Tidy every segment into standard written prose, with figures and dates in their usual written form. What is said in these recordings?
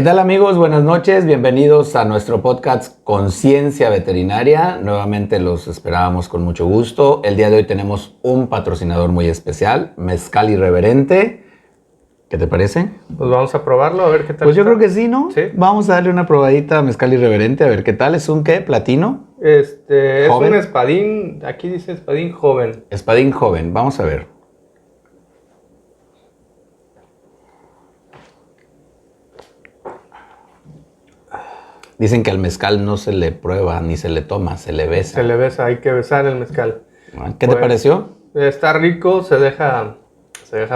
¿Qué tal amigos? Buenas noches, bienvenidos a nuestro podcast Conciencia Veterinaria. Nuevamente los esperábamos con mucho gusto. El día de hoy tenemos un patrocinador muy especial, Mezcal Irreverente. ¿Qué te parece? Pues vamos a probarlo, a ver qué tal. Pues yo creo que sí, ¿no? Sí. Vamos a darle una probadita a Mezcal Irreverente, a ver qué tal. ¿Es un qué? ¿Platino? Es ¿Joven? un espadín, aquí dice espadín joven. Espadín joven, vamos a ver. Dicen que al mezcal no se le prueba ni se le toma, se le besa. Se le besa, hay que besar el mezcal. ¿Qué te pareció? Está rico, se deja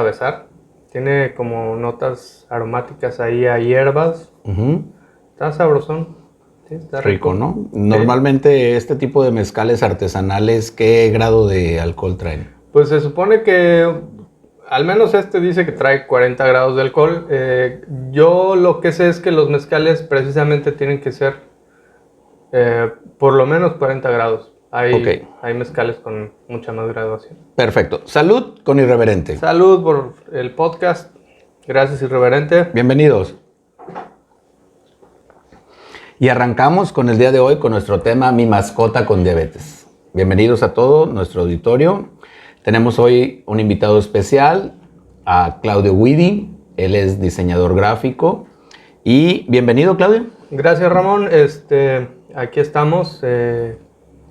besar. Tiene como notas aromáticas ahí a hierbas. Está sabrosón. Sí, está Rico, rico. ¿no? Normalmente este tipo de mezcales artesanales, ¿qué grado de alcohol traen? Pues se supone que, al menos este dice que trae 40 grados de alcohol. Yo lo que sé es que los mezcales precisamente tienen que ser por lo menos 40 grados. Hay mezcales con mucha más graduación. Perfecto. Salud con Irreverente. Salud por el podcast. Gracias, Irreverente. Bienvenidos. Y arrancamos con el día de hoy con nuestro tema Mi mascota con diabetes. Bienvenidos a todo nuestro auditorio. Tenemos hoy un invitado especial, a Claudio Guidi. Él es diseñador gráfico. Y bienvenido, Claudio. Gracias, Ramón. Aquí estamos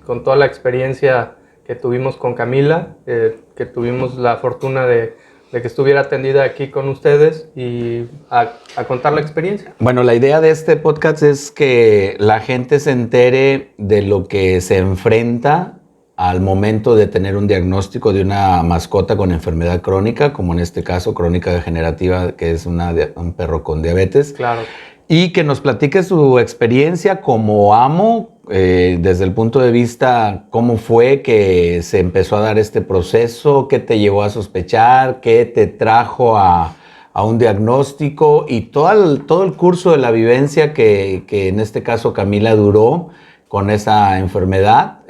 con toda la experiencia que tuvimos con Camila, que tuvimos la fortuna de que estuviera atendida aquí con ustedes y a contar la experiencia. Bueno, la idea de este podcast es que la gente se entere de lo que se enfrenta al momento de tener un diagnóstico de una mascota con enfermedad crónica, como en este caso crónica degenerativa, que es un perro con diabetes. Claro. Y que nos platique su experiencia como amo, desde el punto de vista cómo fue que se empezó a dar este proceso, qué te llevó a sospechar, qué te trajo a un diagnóstico y todo el curso de la vivencia que en este caso Camila duró con esa enfermedad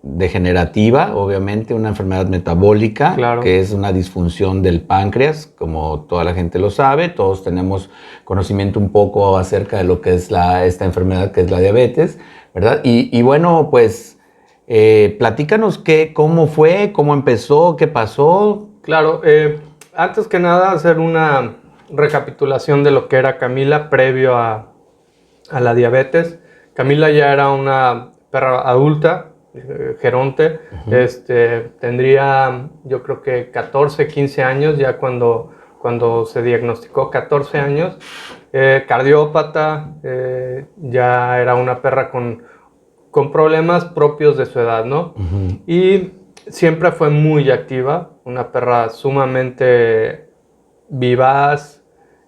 degenerativa, obviamente una enfermedad metabólica, claro, que es una disfunción del páncreas, como toda la gente lo sabe. Todos tenemos conocimiento un poco acerca de lo que es esta enfermedad, que es la diabetes, ¿verdad? Y bueno, pues platícanos cómo fue, cómo empezó, qué pasó. Claro, antes que nada hacer una recapitulación de lo que era Camila previo a la diabetes. Camila ya era una perra adulta, geronte. Tendría yo creo que 14, 15 años ya cuando se diagnosticó, 14 años. Cardiópata, ya era una perra con problemas propios de su edad, ¿no? Y siempre fue muy activa, una perra sumamente vivaz.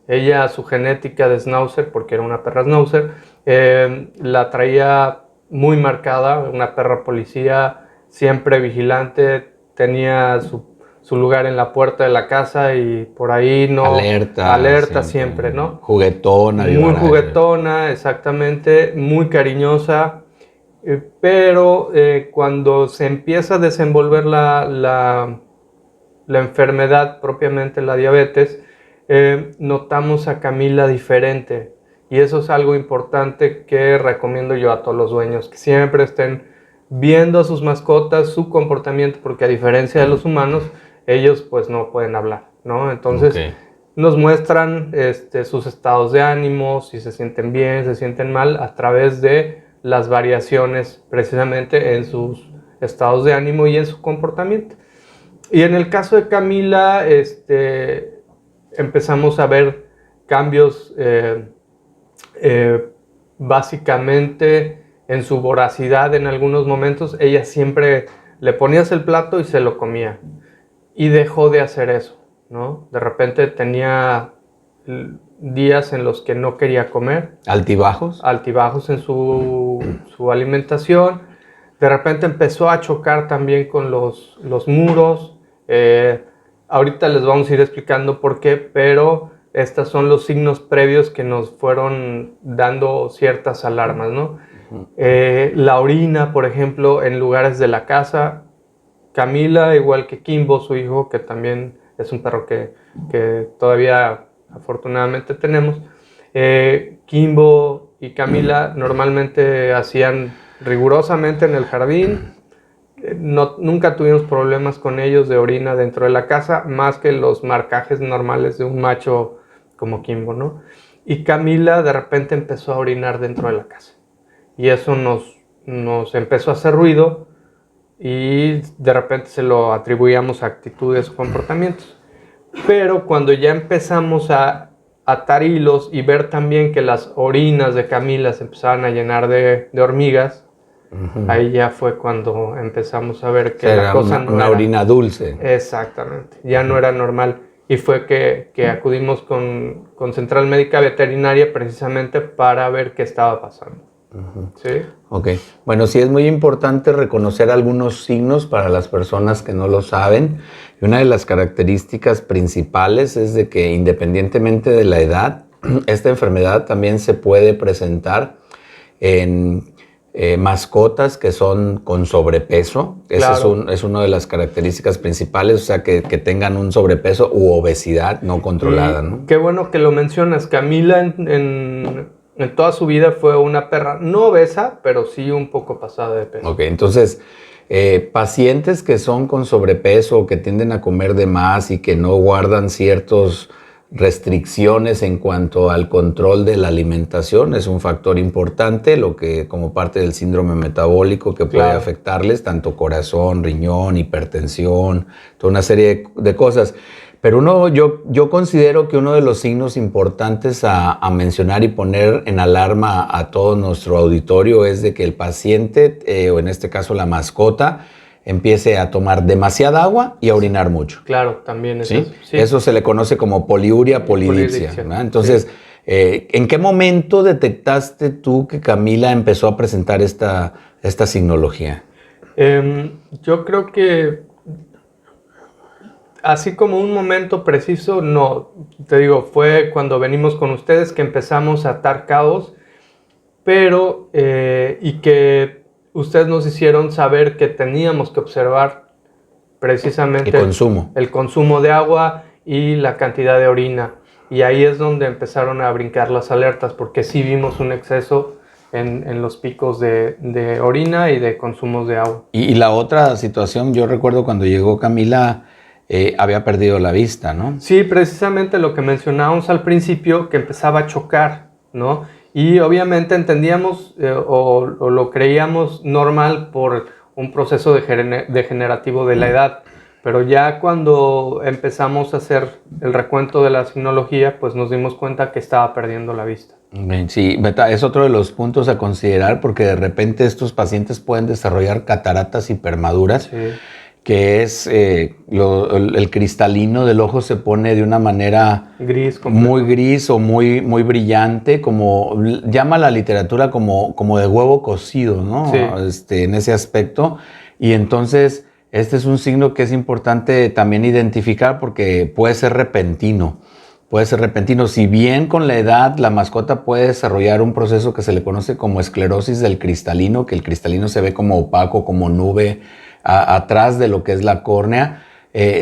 Ella, su genética de Schnauzer, porque era una perra Schnauzer, la traía muy marcada, una perra policía, siempre vigilante, tenía su lugar en la puerta de la casa y por ahí no... Alerta siempre, ¿no? Juguetona. Muy juguetona, exactamente, muy cariñosa, pero cuando se empieza a desenvolver la enfermedad, propiamente la diabetes, notamos a Camila diferente. Y eso es algo importante que recomiendo yo a todos los dueños, que siempre estén viendo a sus mascotas, su comportamiento, porque a diferencia de los humanos, ellos pues no pueden hablar, ¿no? Entonces nos muestran sus estados de ánimo, si se sienten bien, se sienten mal, a través de las variaciones precisamente en sus estados de ánimo y en su comportamiento. Y en el caso de Camila, empezamos a ver cambios básicamente en su voracidad en algunos momentos. Ella siempre le ponías el plato y se lo comía. Y dejó de hacer eso, ¿no? De repente tenía días en los que no quería comer. ¿Altibajos? Altibajos en su alimentación. De repente empezó a chocar también con los muros. Ahorita les vamos a ir explicando por qué, pero estos son los signos previos que nos fueron dando ciertas alarmas, ¿no? La orina, por ejemplo, en lugares de la casa. Camila, igual que Kimbo, su hijo, que también es un perro que todavía afortunadamente tenemos, Kimbo y Camila normalmente hacían rigurosamente en el jardín. Nunca tuvimos problemas con ellos de orina dentro de la casa, más que los marcajes normales de un macho como Kimbo, ¿no? Y Camila de repente empezó a orinar dentro de la casa. Y eso nos empezó a hacer ruido y de repente se lo atribuíamos a actitudes o comportamientos. Pero cuando ya empezamos a atar hilos y ver también que las orinas de Camila se empezaban a llenar de hormigas, ahí ya fue cuando empezamos a ver que la cosa no una era orina dulce. Exactamente, ya no era normal. Y fue que acudimos con Central Médica Veterinaria precisamente para ver qué estaba pasando. ¿Sí? Ok, bueno, sí es muy importante reconocer algunos signos para las personas que no lo saben. Y una de las características principales es de que independientemente de la edad, esta enfermedad también se puede presentar en mascotas que son con sobrepeso. Claro. Esa es una de las características principales, o sea, que tengan un sobrepeso u obesidad no controlada, ¿no? Qué bueno que lo mencionas. Camila en toda su vida fue una perra no obesa, pero sí un poco pasada de peso. Ok, entonces, pacientes que son con sobrepeso o que tienden a comer de más y que no guardan ciertas restricciones en cuanto al control de la alimentación es un factor importante, lo que como parte del síndrome metabólico que puede afectarles, tanto corazón, riñón, hipertensión, toda una serie de cosas. Pero yo considero que uno de los signos importantes a mencionar y poner en alarma a todo nuestro auditorio es de que el paciente, o en este caso la mascota, empiece a tomar demasiada agua y a orinar mucho. Claro, también es ¿sí? eso. Sí. Eso se le conoce como poliuria, polidipsia. Entonces, sí. ¿En qué momento detectaste tú que Camila empezó a presentar esta signología? Yo creo que así como un momento preciso, no. Te digo, fue cuando venimos con ustedes que empezamos a atar cabos, pero y que ustedes nos hicieron saber que teníamos que observar precisamente el consumo de agua y la cantidad de orina. Y ahí es donde empezaron a brincar las alertas, porque sí vimos un exceso en los picos de orina y de consumos de agua. Y la otra situación, yo recuerdo cuando llegó Camila, había perdido la vista, ¿no? Sí, precisamente lo que mencionábamos al principio, que empezaba a chocar, ¿no? Y obviamente entendíamos o lo creíamos normal por un proceso degenerativo de la edad, pero ya cuando empezamos a hacer el recuento de la signología, pues nos dimos cuenta que estaba perdiendo la vista. Sí, es otro de los puntos a considerar porque de repente estos pacientes pueden desarrollar cataratas hipermaduras. Sí. Que es el cristalino del ojo se pone de una manera muy gris o muy brillante, como llama la literatura como de huevo cocido, ¿no? Sí. En ese aspecto. Y entonces este es un signo que es importante también identificar porque puede ser repentino. Puede ser repentino. Si bien con la edad la mascota puede desarrollar un proceso que se le conoce como esclerosis del cristalino, que el cristalino se ve como opaco, como nube, atrás de lo que es la córnea,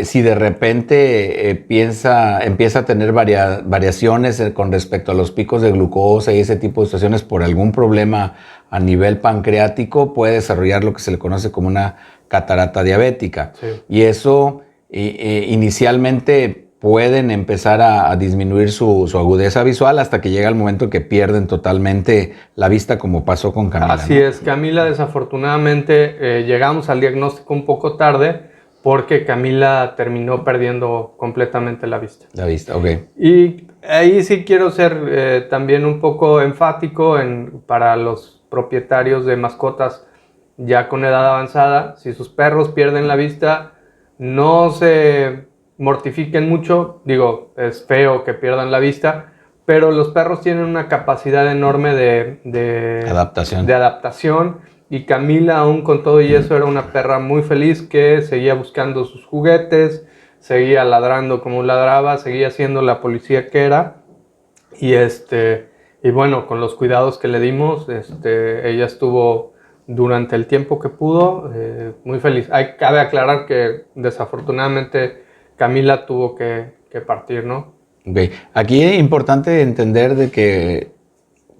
si de repente empieza a tener variaciones con respecto a los picos de glucosa y ese tipo de situaciones por algún problema a nivel pancreático, puede desarrollar lo que se le conoce como una catarata diabética. Sí. Y eso inicialmente pueden empezar a disminuir su agudeza visual hasta que llega el momento que pierden totalmente la vista, como pasó con Camila. Así es, Camila desafortunadamente llegamos al diagnóstico un poco tarde porque Camila terminó perdiendo completamente la vista. La vista, ok. Y ahí sí quiero ser también un poco enfático para los propietarios de mascotas ya con edad avanzada. Si sus perros pierden la vista, no se mortifiquen mucho, digo, es feo que pierdan la vista, pero los perros tienen una capacidad enorme de adaptación y Camila, aún con todo y eso, era una perra muy feliz que seguía buscando sus juguetes, seguía ladrando como ladraba, seguía siendo la policía que era y bueno, con los cuidados que le dimos, ella estuvo durante el tiempo que pudo muy feliz. Cabe aclarar que desafortunadamente Camila tuvo que partir, ¿no? Ok. Aquí es importante entender de que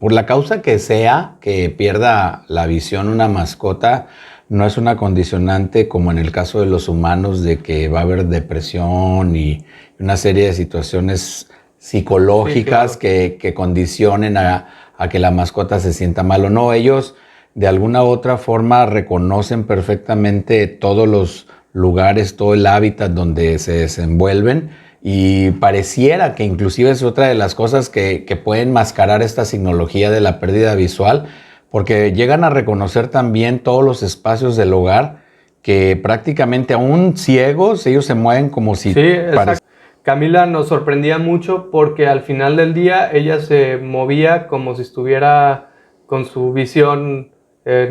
por la causa que sea que pierda la visión una mascota, no es una condicionante como en el caso de los humanos de que va a haber depresión y una serie de situaciones psicológicas Sí, claro. que condicionen a que la mascota se sienta mal o no. Ellos de alguna u otra forma reconocen perfectamente todos los lugares, todo el hábitat donde se desenvuelven y pareciera que inclusive es otra de las cosas que pueden mascarar esta signología de la pérdida visual, porque llegan a reconocer también todos los espacios del hogar que prácticamente aún ciegos, ellos se mueven como si Sí, exacto. Camila nos sorprendía mucho porque al final del día ella se movía como si estuviera con su visión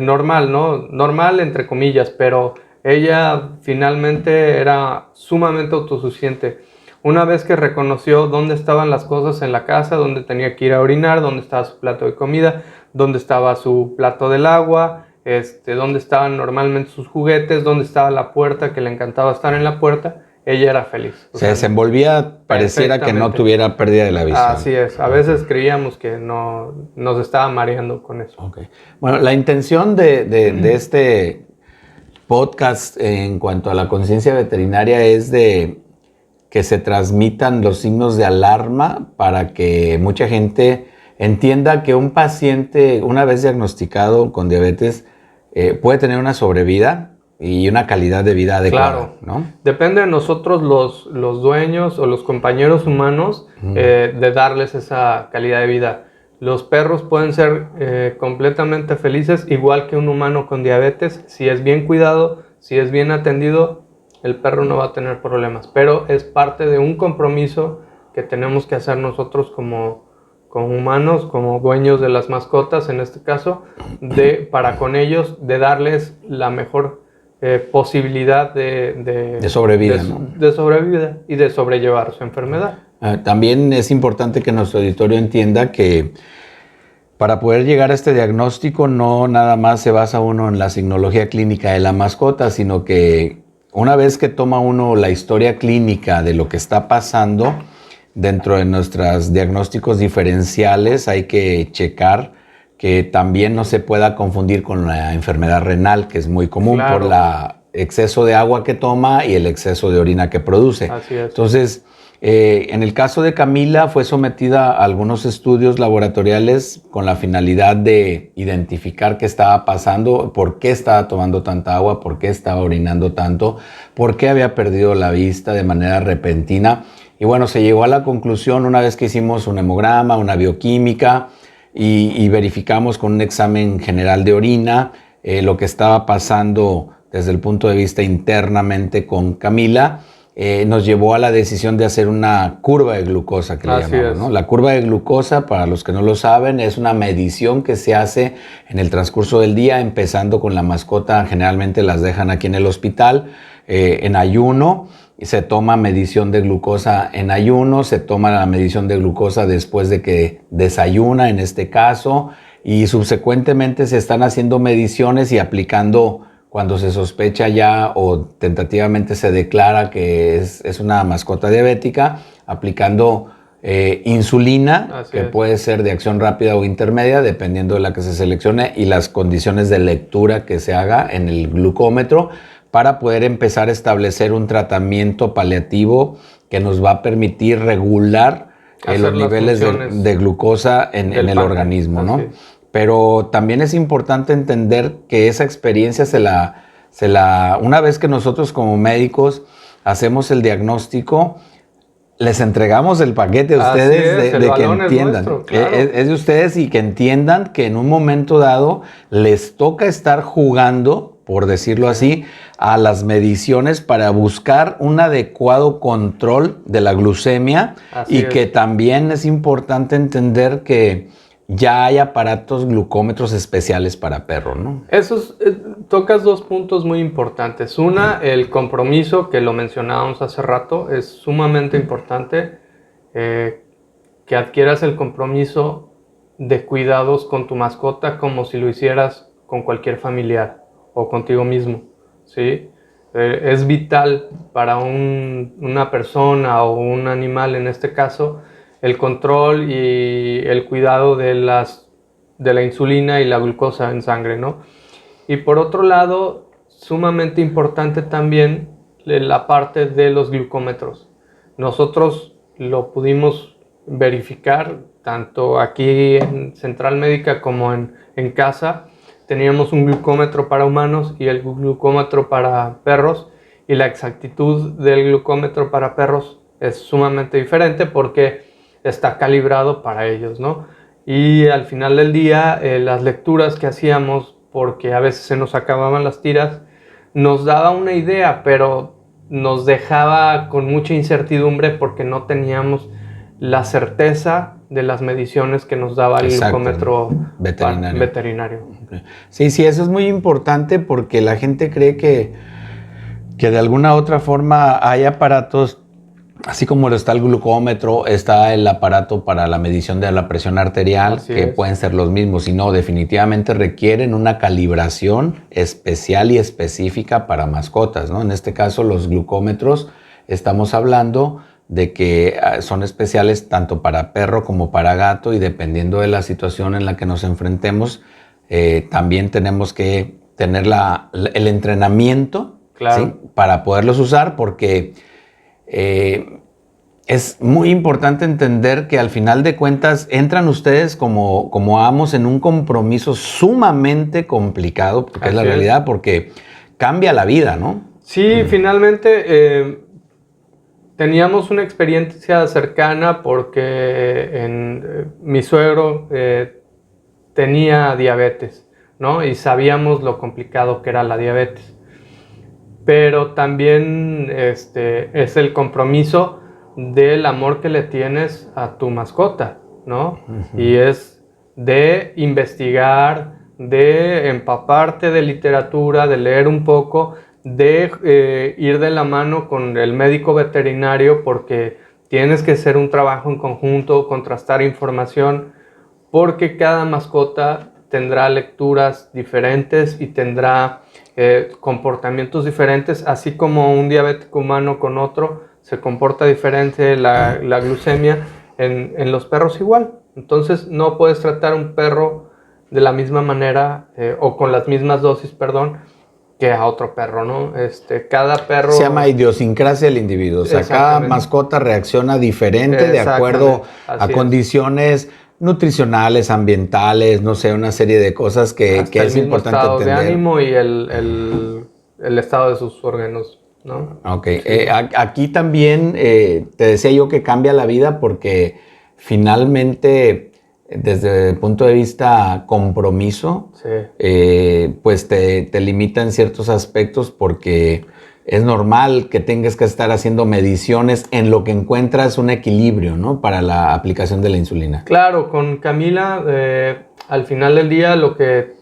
normal, ¿no? Normal entre comillas, pero ella finalmente era sumamente autosuficiente. Una vez que reconoció dónde estaban las cosas en la casa, dónde tenía que ir a orinar, dónde estaba su plato de comida, dónde estaba su plato del agua, dónde estaban normalmente sus juguetes, dónde estaba la puerta, que le encantaba estar en la puerta, ella era feliz. O se sea, desenvolvía, pareciera que no perfectamente. tuviera pérdida de la visión. Así es. A veces creíamos que no nos estaba mareando con eso. Okay. Bueno, la intención de este podcast en cuanto a la conciencia veterinaria es de que se transmitan los signos de alarma para que mucha gente entienda que un paciente, una vez diagnosticado con diabetes, puede tener una sobrevida y una calidad de vida adecuada, Claro, ¿no? depende de nosotros los dueños o los compañeros humanos de darles esa calidad de vida. Los perros pueden ser completamente felices, igual que un humano con diabetes. Si es bien cuidado, si es bien atendido, el perro no va a tener problemas. Pero es parte de un compromiso que tenemos que hacer nosotros como humanos, como dueños de las mascotas, en este caso, para con ellos, de darles la mejor posibilidad De sobrevida, ¿no? de sobrevivir y de sobrellevar su enfermedad. También es importante que nuestro auditorio entienda que para poder llegar a este diagnóstico no nada más se basa uno en la signología clínica de la mascota, sino que una vez que toma uno la historia clínica de lo que está pasando dentro de nuestros diagnósticos diferenciales, hay que checar que también no se pueda confundir con la enfermedad renal, que es muy común por Claro, el exceso de agua que toma y el exceso de orina que produce. así es. Entonces, en el caso de Camila fue sometida a algunos estudios laboratoriales con la finalidad de identificar qué estaba pasando, por qué estaba tomando tanta agua, por qué estaba orinando tanto, por qué había perdido la vista de manera repentina. Y bueno, se llegó a la conclusión una vez que hicimos un hemograma, una bioquímica y verificamos con un examen general de orina lo que estaba pasando desde el punto de vista internamente con Camila. Nos llevó a la decisión de hacer una curva de glucosa, que le Así llamamos, es. ¿no? La curva de glucosa, para los que no lo saben, es una medición que se hace en el transcurso del día, empezando con la mascota. Generalmente las dejan aquí en el hospital, en ayuno. Se toma medición de glucosa en ayuno, se toma la medición de glucosa después de que desayuna, en este caso, y subsecuentemente se están haciendo mediciones y aplicando cuando se sospecha ya o tentativamente se declara que es una mascota diabética, aplicando insulina, Así que es. puede ser de acción rápida o intermedia, dependiendo de la que se seleccione, y las condiciones de lectura que se haga en el glucómetro, para poder empezar a establecer un tratamiento paliativo que nos va a permitir regular Hacer los las niveles funciones de glucosa en el páncreas. organismo, Así ¿no? es. Pero también es importante entender que esa experiencia una vez que nosotros como médicos hacemos el diagnóstico, les entregamos el paquete a Así ustedes es, el de que balón es entiendan. nuestro, claro. Es de ustedes y que entiendan que en un momento dado les toca estar jugando, por decirlo así, a las mediciones para buscar un adecuado control de la glucemia. Así Y que es. también es importante entender que ya hay aparatos glucómetros especiales para perros, ¿no? Tocas dos puntos muy importantes. Una, el compromiso, que lo mencionábamos hace rato, es sumamente importante que adquieras el compromiso de cuidados con tu mascota como si lo hicieras con cualquier familiar o contigo mismo, ¿sí? Es vital para una persona o un animal, en este caso, el control y el cuidado de la insulina y la glucosa en sangre, ¿no? Y por otro lado, sumamente importante también la parte de los glucómetros. Nosotros lo pudimos verificar tanto aquí en Central Médica como en casa. Teníamos un glucómetro para humanos y el glucómetro para perros, y la exactitud del glucómetro para perros es sumamente diferente porque está calibrado para ellos, ¿no? Y al final del día, las lecturas que hacíamos, porque a veces se nos acababan las tiras, nos daba una idea, pero nos dejaba con mucha incertidumbre porque no teníamos la certeza de las mediciones que nos daba el glucómetro veterinario. Okay. Sí, sí, eso es muy importante porque la gente cree que de alguna u otra forma hay aparatos, así como está el glucómetro, está el aparato para la medición de la presión arterial, pueden ser los mismos, y no, definitivamente requieren una calibración especial y específica para mascotas, ¿no? En este caso, los glucómetros, estamos hablando de que son especiales tanto para perro como para gato, y dependiendo de la situación en la que nos enfrentemos, también tenemos que tener el entrenamiento, claro, ¿sí?, para poderlos usar, porque es muy importante entender que al final de cuentas entran ustedes como amos en un compromiso sumamente complicado, porque es la realidad, porque cambia la vida, ¿no? Sí, finalmente teníamos una experiencia cercana porque mi suegro tenía diabetes, ¿no? Y sabíamos lo complicado que era la diabetes. Pero también es el compromiso del amor que le tienes a tu mascota, ¿no? Uh-huh. Y es de investigar, de empaparte de literatura, de leer un poco, de ir de la mano con el médico veterinario, porque tienes que hacer un trabajo en conjunto, contrastar información, porque cada mascota tendrá lecturas diferentes y tendrá comportamientos diferentes, así como un diabético humano con otro se comporta diferente la glucemia, en los perros igual. Entonces no puedes tratar un perro de la misma manera o con las mismas dosis, perdón, que a otro perro, ¿no? Cada perro... Se llama idiosincrasia del individuo, o sea, cada mascota reacciona diferente de acuerdo a condiciones nutricionales, ambientales, no sé, una serie de cosas que es importante estado entender. De ánimo y el estado de sus órganos, ¿no? Ok, sí. Aquí también te decía yo que cambia la vida porque finalmente, desde el punto de vista compromiso, sí, pues te limita en ciertos aspectos, porque es normal que tengas que estar haciendo mediciones en lo que encuentras un equilibrio, ¿no?, para la aplicación de la insulina. Claro, con Camila, al final del día lo que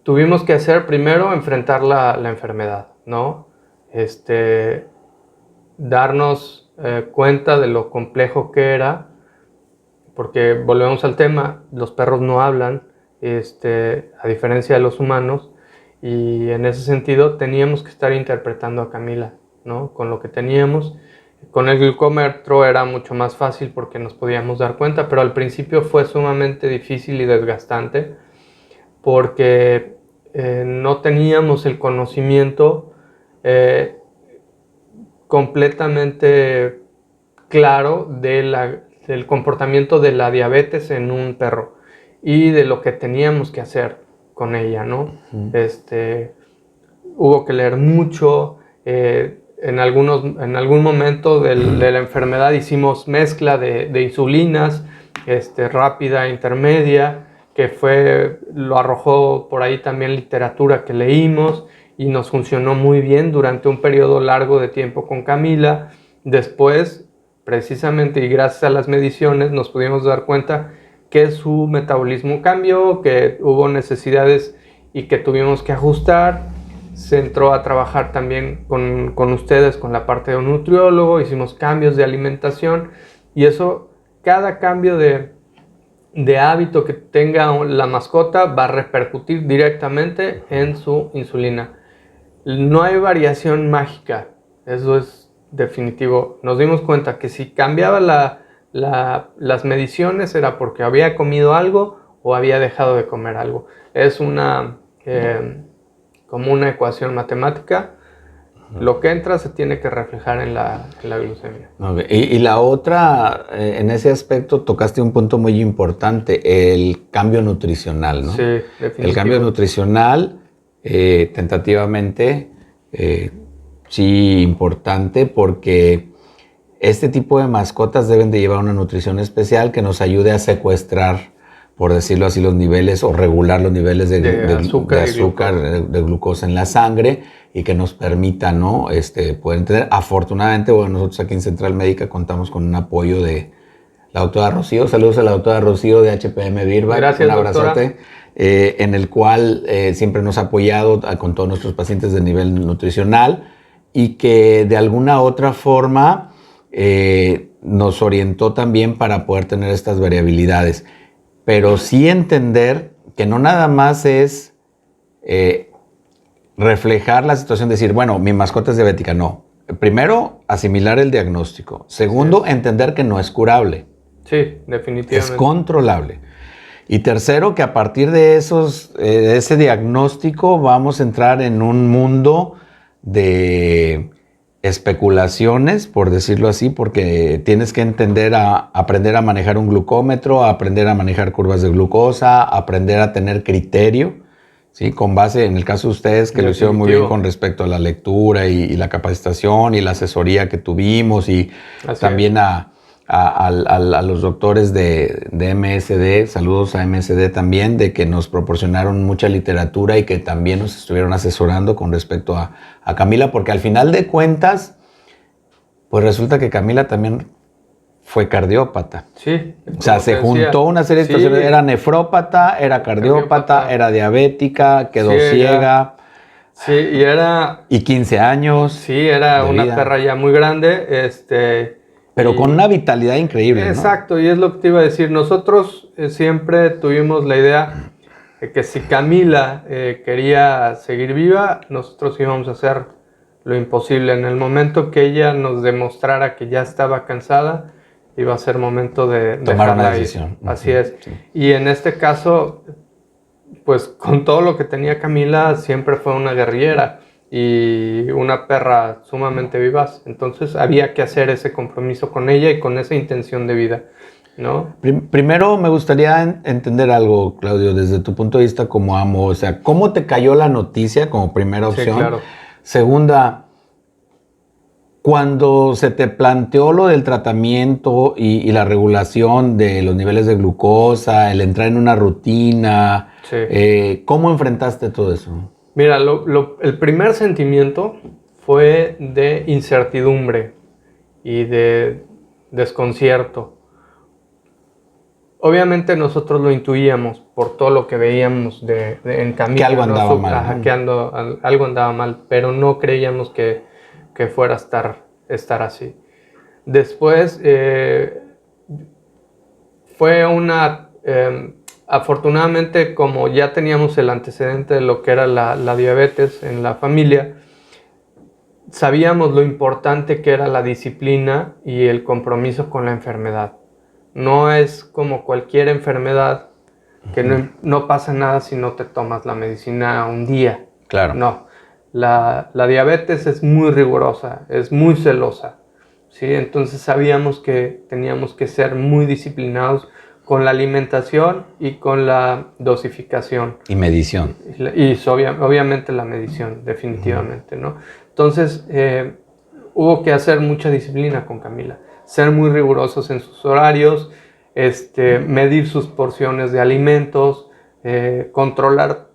tuvimos que hacer primero, enfrentar la enfermedad, ¿no? Darnos cuenta de lo complejo que era, porque volvemos al tema, los perros no hablan, a diferencia de los humanos, y en ese sentido teníamos que estar interpretando a Camila, ¿no?, con lo que teníamos. Con el glucómetro era mucho más fácil porque nos podíamos dar cuenta, pero al principio fue sumamente difícil y desgastante porque no teníamos el conocimiento completamente claro del comportamiento de la diabetes en un perro y de lo que teníamos que hacer con ella, ¿no? Uh-huh. Hubo que leer mucho. En algún momento de la enfermedad hicimos mezcla de insulinas, rápida, intermedia, que lo arrojó por ahí también literatura que leímos, y nos funcionó muy bien durante un periodo largo de tiempo con Camila. Después, precisamente y gracias a las mediciones, nos pudimos dar cuenta que su metabolismo cambió, que hubo necesidades y que tuvimos que ajustar. Se entró a trabajar también con ustedes, con la parte de un nutriólogo, hicimos cambios de alimentación, y eso, cada cambio de hábito que tenga la mascota va a repercutir directamente en su insulina. no hay variación mágica, eso es definitivo. Nos dimos cuenta que si cambiaba las mediciones era porque había comido algo o había dejado de comer algo. Es como una ecuación matemática. Lo que entra se tiene que reflejar en la glucemia. Okay. Y la otra, en ese aspecto tocaste un punto muy importante, el cambio nutricional, ¿no? Sí, definitivo. El cambio nutricional, tentativamente, sí importante, porque este tipo de mascotas deben de llevar una nutrición especial que nos ayude a secuestrar, por decirlo así, los niveles o regular los niveles de azúcar, de glucosa en la sangre, y que nos permita, ¿no? Poder tener. Afortunadamente, bueno, nosotros aquí en Central Médica contamos con un apoyo de la doctora Rocío. Saludos a la doctora Rocío de HPM Birba. Gracias, un abrazote. Doctora. En el cual siempre nos ha apoyado con todos nuestros pacientes de nivel nutricional, y que de alguna otra forma nos orientó también para poder tener estas variabilidades. Pero sí entender que no nada más es reflejar la situación, decir, bueno, mi mascota es diabética. No. Primero, asimilar el diagnóstico. Segundo, sí, entender que no es curable. Sí, definitivamente. Es controlable. Y tercero, que a partir de ese diagnóstico vamos a entrar en un mundo de especulaciones, por decirlo así, porque tienes que aprender a manejar un glucómetro, aprender a manejar curvas de glucosa, aprender a tener criterio, ¿sí? Con base, en el caso de ustedes, que lo hicieron muy bien con respecto a la lectura y la capacitación y la asesoría que tuvimos, y así también a los doctores de MSD, saludos a MSD también, de que nos proporcionaron mucha literatura y que también nos estuvieron asesorando con respecto a Camila, porque al final de cuentas, pues resulta que Camila también fue cardiópata. Sí. O sea, se juntó una serie de situaciones, era nefrópata, era cardiópata, era diabética, quedó ciega. Sí, y era... Y 15 años. Sí, era una perra ya muy grande, pero con una vitalidad increíble, ¿no? Exacto, y es lo que te iba a decir. Nosotros siempre tuvimos la idea de que si Camila quería seguir viva, nosotros íbamos a hacer lo imposible. En el momento que ella nos demostrara que ya estaba cansada, iba a ser momento de tomar una decisión. Así es. Sí. Y en este caso, pues con todo lo que tenía Camila, siempre fue una guerrillera y una perra sumamente vivaz. Entonces había que hacer ese compromiso con ella y con esa intención de vida, ¿no? Primero me gustaría entender algo, Claudio, desde tu punto de vista como amo. O sea, ¿cómo te cayó la noticia como primera opción? Sí, claro. Segunda, cuando se te planteó lo del tratamiento y la regulación de los niveles de glucosa, el entrar en una rutina, sí, ¿cómo enfrentaste todo eso? Mira, el primer sentimiento fue de incertidumbre y de desconcierto. Obviamente nosotros lo intuíamos por todo lo que veíamos en Camila. Que algo andaba mal. Que algo andaba mal, pero no creíamos que fuera a estar así. Después fue una... afortunadamente, como ya teníamos el antecedente de lo que era la diabetes en la familia, sabíamos lo importante que era la disciplina y el compromiso con la enfermedad. No es como cualquier enfermedad que no pasa nada si no te tomas la medicina un día. Claro. No, la diabetes es muy rigurosa, es muy celosa, ¿sí? Entonces sabíamos que teníamos que ser muy disciplinados con la alimentación y con la dosificación. Y medición. Y obviamente la medición, definitivamente, ¿no? Entonces, hubo que hacer mucha disciplina con Camila. Ser muy rigurosos en sus horarios, medir sus porciones de alimentos, controlar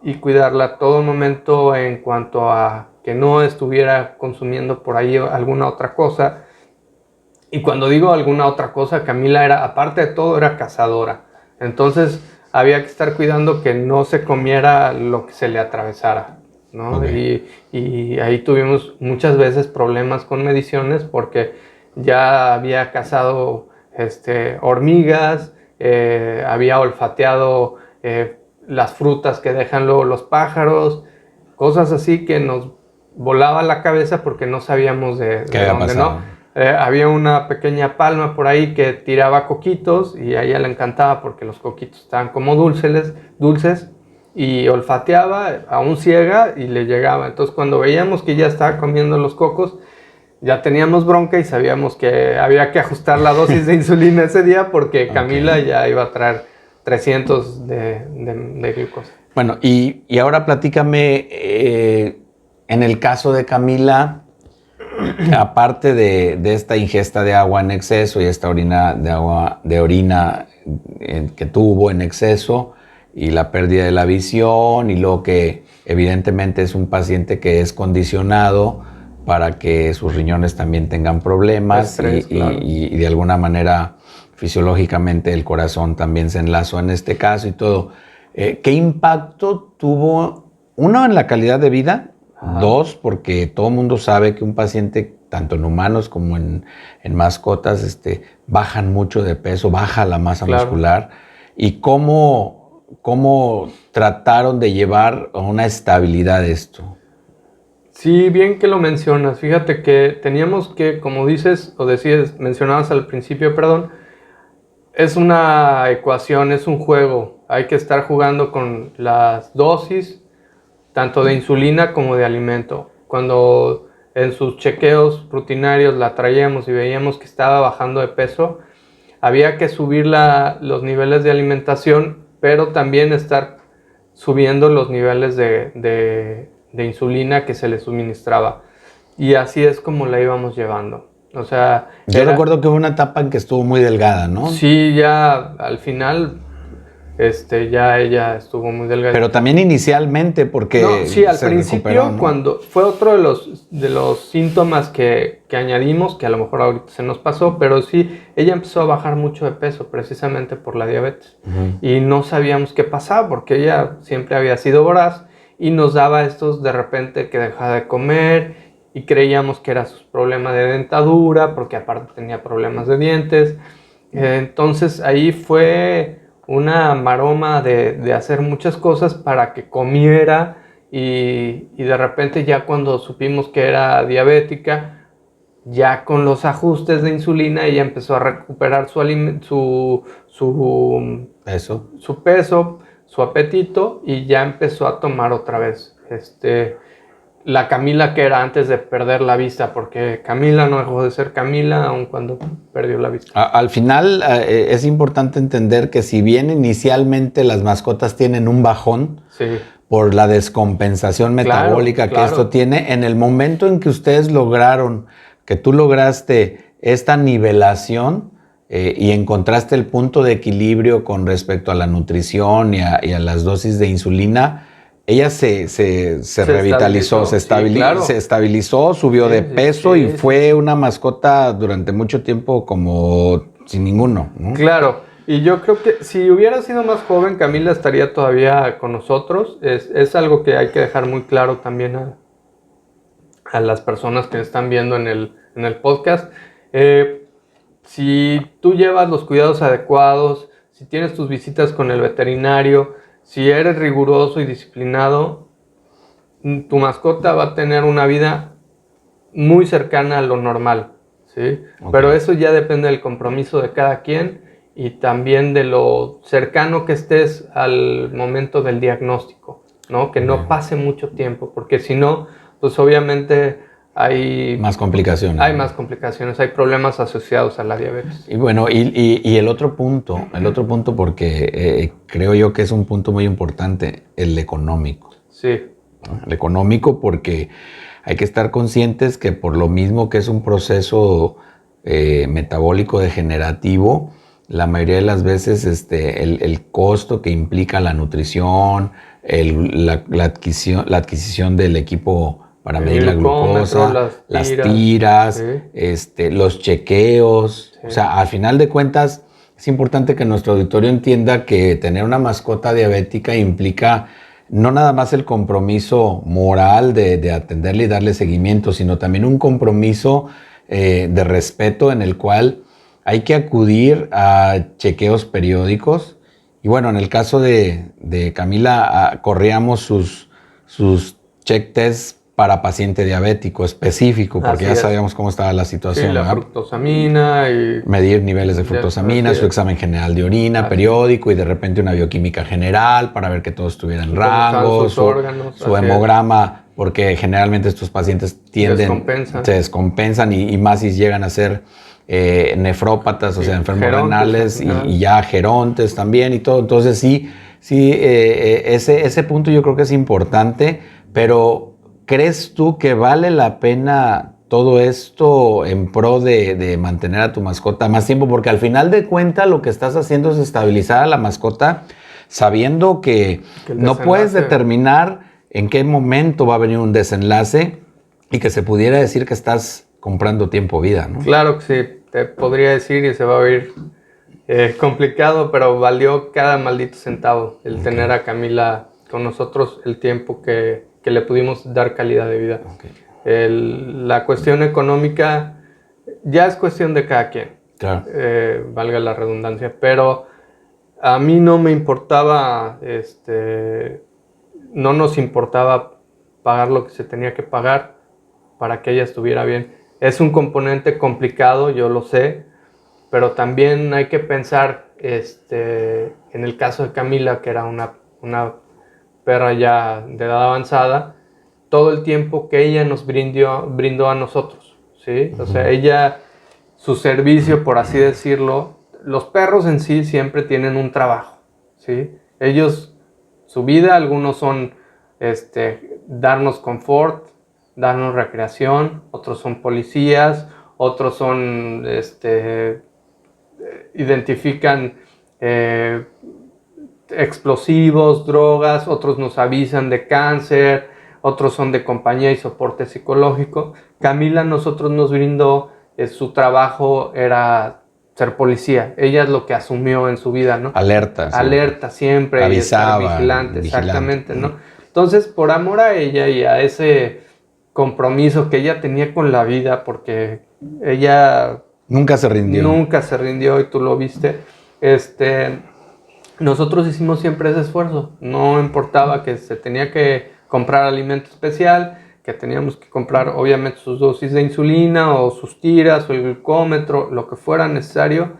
y cuidarla a todo momento en cuanto a que no estuviera consumiendo por ahí alguna otra cosa. Y cuando digo alguna otra cosa, Camila era, aparte de todo, era cazadora. Entonces había que estar cuidando que no se comiera lo que se le atravesara, ¿no? Okay. Y ahí tuvimos muchas veces problemas con mediciones porque ya había cazado hormigas, había olfateado las frutas que dejan luego los pájaros, cosas así que nos volaba la cabeza porque no sabíamos de dónde, pasado? ¿no? Había una pequeña palma por ahí que tiraba coquitos y a ella le encantaba porque los coquitos estaban como dulces y olfateaba aún ciega y le llegaba. Entonces cuando veíamos que ya estaba comiendo los cocos, ya teníamos bronca y sabíamos que había que ajustar la dosis de insulina ese día porque Camila ya iba a traer 300 de glucosa. Bueno, y ahora platícame, en el caso de Camila, aparte de esta ingesta de agua en exceso y esta orina que tuvo en exceso y la pérdida de la visión y lo que evidentemente es un paciente que es condicionado para que sus riñones también tengan problemas Estrés, claro. y de alguna manera fisiológicamente el corazón también se enlazó en este caso y todo. ¿Qué impacto tuvo, uno, en la calidad de vida? Dos, porque todo el mundo sabe que un paciente, tanto en humanos como en mascotas, bajan mucho de peso, baja la masa muscular. ¿Y cómo trataron de llevar a una estabilidad esto? Sí, bien que lo mencionas. Fíjate que teníamos que, como dices, o decías, mencionabas al principio, perdón, es una ecuación, es un juego. Hay que estar jugando con las dosis, tanto de insulina como de alimento. Cuando en sus chequeos rutinarios la traíamos y veíamos que estaba bajando de peso, había que subir los niveles de alimentación, pero también estar subiendo los niveles de insulina que se le suministraba. Y así es como la íbamos llevando. O sea, yo recuerdo que hubo una etapa en que estuvo muy delgada, ¿no? Sí, ya al final, ya ella estuvo muy delgada. Pero también inicialmente, porque no, sí, al se principio, recuperó, ¿no? cuando fue otro de los síntomas que añadimos, que a lo mejor ahorita se nos pasó, pero sí, ella empezó a bajar mucho de peso precisamente por la diabetes. Y no sabíamos qué pasaba, porque ella siempre había sido voraz y nos daba estos de repente que dejaba de comer y creíamos que era su problema de dentadura, porque aparte tenía problemas de dientes. Entonces ahí fue una maroma de hacer muchas cosas para que comiera y de repente ya cuando supimos que era diabética, ya con los ajustes de insulina ella empezó a recuperar su peso, su apetito y ya empezó a tomar otra vez la Camila que era antes de perder la vista, porque Camila no dejó de ser Camila aun cuando perdió la vista. Al final es importante entender que si bien inicialmente las mascotas tienen un bajón por la descompensación metabólica que esto tiene, en el momento en que ustedes tú lograste esta nivelación y encontraste el punto de equilibrio con respecto a la nutrición y a las dosis de insulina, ella se revitalizó, se estabilizó, subió de peso y fue una mascota durante mucho tiempo como sin ninguno, ¿no? Claro, y yo creo que si hubiera sido más joven, Camila estaría todavía con nosotros. Es algo que hay que dejar muy claro también a las personas que están viendo en el podcast. Si tú llevas los cuidados adecuados, si tienes tus visitas con el veterinario, si eres riguroso y disciplinado, tu mascota va a tener una vida muy cercana a lo normal, ¿sí? Okay. Pero eso ya depende del compromiso de cada quien y también de lo cercano que estés al momento del diagnóstico, ¿no? Que no pase mucho tiempo, porque si no, pues obviamente hay más complicaciones. Hay más complicaciones, hay problemas asociados a la diabetes. Y bueno, y el otro punto, porque creo yo que es un punto muy importante, el económico. Sí. El económico, porque hay que estar conscientes que por lo mismo que es un proceso metabólico degenerativo, la mayoría de las veces el costo que implica la nutrición, la adquisición del equipo para medir la glucosa, las tiras, sí. Los chequeos. Sí. O sea, al final de cuentas, es importante que nuestro auditorio entienda que tener una mascota diabética implica no nada más el compromiso moral de atenderle y darle seguimiento, sino también un compromiso de respeto en el cual hay que acudir a chequeos periódicos. Y bueno, en el caso de Camila, corríamos sus check tests para paciente diabético específico, porque ya sabíamos cómo estaba la situación. Sí, la fructosamina y... Medir niveles de fructosamina, su examen general de orina periódico y de repente una bioquímica general para ver que todo estuviera en rango, su hemograma, porque generalmente estos pacientes se descompensan y más si llegan a ser nefrópatas, o sea, enfermos renales y ya gerontes también y todo. Entonces sí, ese punto yo creo que es importante, pero ¿crees tú que vale la pena todo esto en pro de mantener a tu mascota más tiempo? Porque al final de cuentas lo que estás haciendo es estabilizar a la mascota sabiendo que no puedes determinar en qué momento va a venir un desenlace y que se pudiera decir que estás comprando tiempo vida, ¿no? Claro que sí, te podría decir y se va a oír complicado, pero valió cada maldito centavo el tener a Camila con nosotros, el tiempo que le pudimos dar calidad de vida. La cuestión económica ya es cuestión de cada quien, claro. Valga la redundancia, pero a mí no me importaba, no nos importaba pagar lo que se tenía que pagar para que ella estuviera bien. Es un componente complicado, yo lo sé, pero también hay que pensar en el caso de Camila, que era una perra ya de edad avanzada, todo el tiempo que ella nos brindó a nosotros, ¿sí? O sea, ella, su servicio, por así decirlo, los perros en sí siempre tienen un trabajo, ¿sí? Ellos, su vida, algunos son darnos confort, darnos recreación, otros son policías, otros son, identifican explosivos, drogas, otros nos avisan de cáncer, otros son de compañía y soporte psicológico. Camila nosotros nos brindó, su trabajo era ser policía. Ella es lo que asumió en su vida, ¿no? Alerta. Alerta siempre. Avisaba. Y estar vigilante, exactamente, ¿no? Entonces, por amor a ella y a ese compromiso que ella tenía con la vida, porque ella... Nunca se rindió y tú lo viste. Nosotros hicimos siempre ese esfuerzo. No importaba que se tenía que comprar alimento especial, que teníamos que comprar obviamente sus dosis de insulina o sus tiras o el glucómetro, lo que fuera necesario,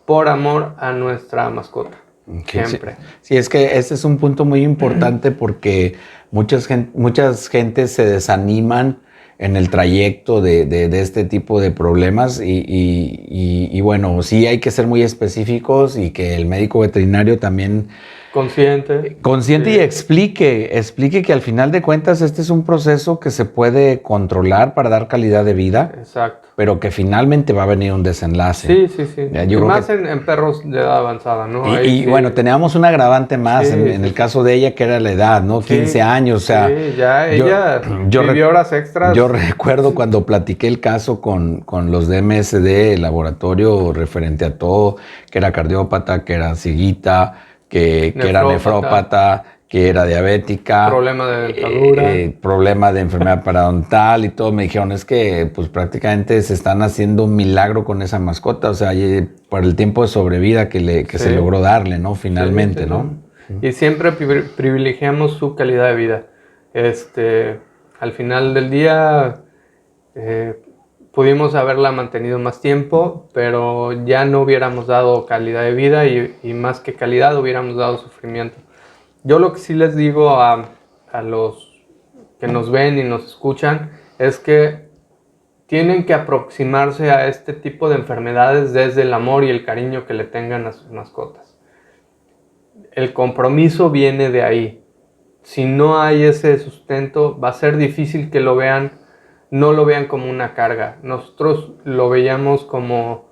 por amor a nuestra mascota. Siempre. Sí, es que ese es un punto muy importante porque muchas gentes se desaniman en el trayecto de este tipo de problemas y bueno, sí hay que ser muy específicos y que el médico veterinario también... Consciente sí. Y explique que al final de cuentas este es un proceso que se puede controlar para dar calidad de vida. Exacto. Pero que finalmente va a venir un desenlace. Sí. Y más en perros de edad avanzada, ¿no? Y bueno, teníamos un agravante más en el caso de ella, que era la edad, ¿no? 15 años, o sea... Sí, ya ella vivió horas extras. Yo recuerdo cuando platiqué el caso con los de MSD, el laboratorio referente a todo, que era cardiópata, que era cieguita, que era nefrópata, que era diabética. Problema de dentadura. Problema de enfermedad periodontal y todo. Me dijeron, es que pues prácticamente se están haciendo un milagro con esa mascota. O sea, por el tiempo de sobrevida que se logró darle, ¿no? Finalmente, ¿no? Y siempre privilegiamos su calidad de vida. Al final del día pudimos haberla mantenido más tiempo, pero ya no hubiéramos dado calidad de vida y más que calidad hubiéramos dado sufrimiento. Yo lo que sí les digo a los que nos ven y nos escuchan es que tienen que aproximarse a este tipo de enfermedades desde el amor y el cariño que le tengan a sus mascotas. El compromiso viene de ahí. Si no hay ese sustento, va a ser difícil que no lo vean como una carga. Nosotros lo veíamos como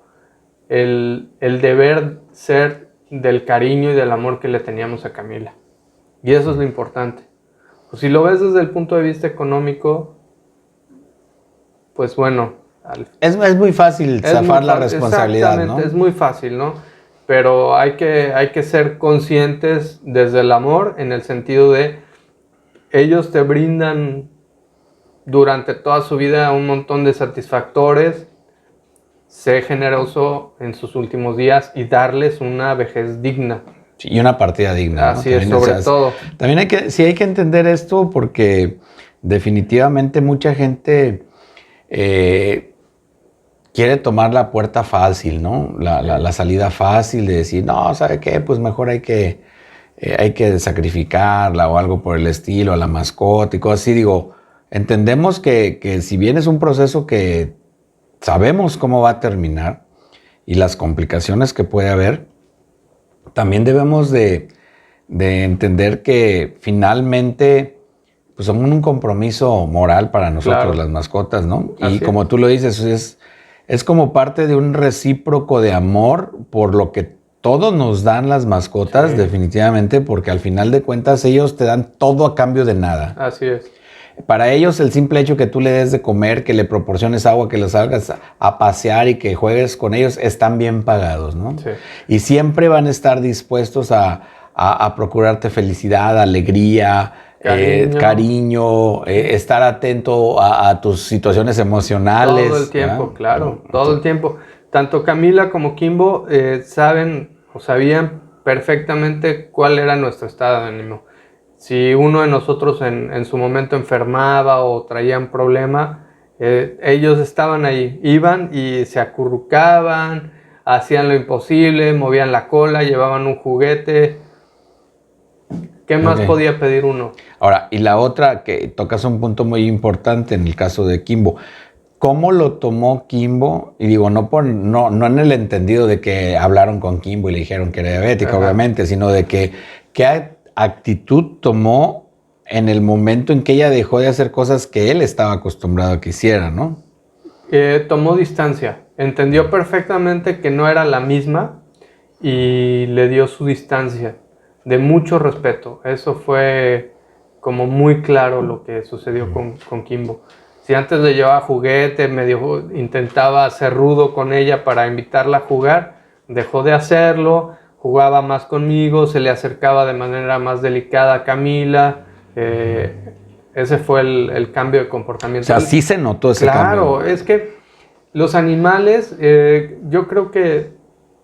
el deber ser del cariño y del amor que le teníamos a Camila. Y eso es lo importante. Pues si lo ves desde el punto de vista económico, pues bueno. Es muy fácil zafar la responsabilidad, ¿no? Exactamente, es muy fácil, ¿no? Pero hay que ser conscientes desde el amor, en el sentido de ellos te brindan durante toda su vida un montón de satisfactores. Sé generoso en sus últimos días y darles una vejez digna. Y una partida digna. Así es, sobre todo. También hay que entender esto porque definitivamente mucha gente quiere tomar la puerta fácil, ¿no? La salida fácil de decir, no, ¿sabe qué? Pues mejor hay que sacrificarla o algo por el estilo, a la mascota y cosas así. Digo, entendemos que si bien es un proceso que sabemos cómo va a terminar y las complicaciones que puede haber, también debemos de entender que finalmente pues son un compromiso moral para nosotros, claro, las mascotas, ¿no? Así y como tú lo dices, es como parte de un recíproco de amor por lo que todos nos dan las mascotas, sí, definitivamente, porque al final de cuentas ellos te dan todo a cambio de nada. Así es. Para ellos el simple hecho que tú le des de comer, que le proporciones agua, que los salgas a pasear y que juegues con ellos, están bien pagados, ¿no? Sí. Y siempre van a estar dispuestos a procurarte felicidad, alegría, cariño, estar atento a tus situaciones emocionales. Todo el tiempo, ¿verdad? Claro, todo el tiempo. Tanto Camila como Kimbo saben o sabían perfectamente cuál era nuestro estado de ánimo. Si uno de nosotros en su momento enfermaba o traía un problema, ellos estaban ahí, iban y se acurrucaban, hacían lo imposible, movían la cola, llevaban un juguete. ¿Qué más podía pedir uno? Ahora, y la otra, que tocas un punto muy importante en el caso de Kimbo. ¿Cómo lo tomó Kimbo? Y digo, no en el entendido de que hablaron con Kimbo y le dijeron que era diabética, obviamente, sino de que qué actitud tomó en el momento en que ella dejó de hacer cosas que él estaba acostumbrado a que hiciera, ¿no? Tomó distancia. Entendió perfectamente que no era la misma y le dio su distancia. De mucho respeto. Eso fue como muy claro lo que sucedió con Kimbo. Si antes le llevaba juguete, intentaba ser rudo con ella para invitarla a jugar, dejó de hacerlo, jugaba más conmigo, se le acercaba de manera más delicada a Camila. Ese fue el cambio de comportamiento. O sea, sí se notó ese cambio. Claro, es que los animales, yo creo que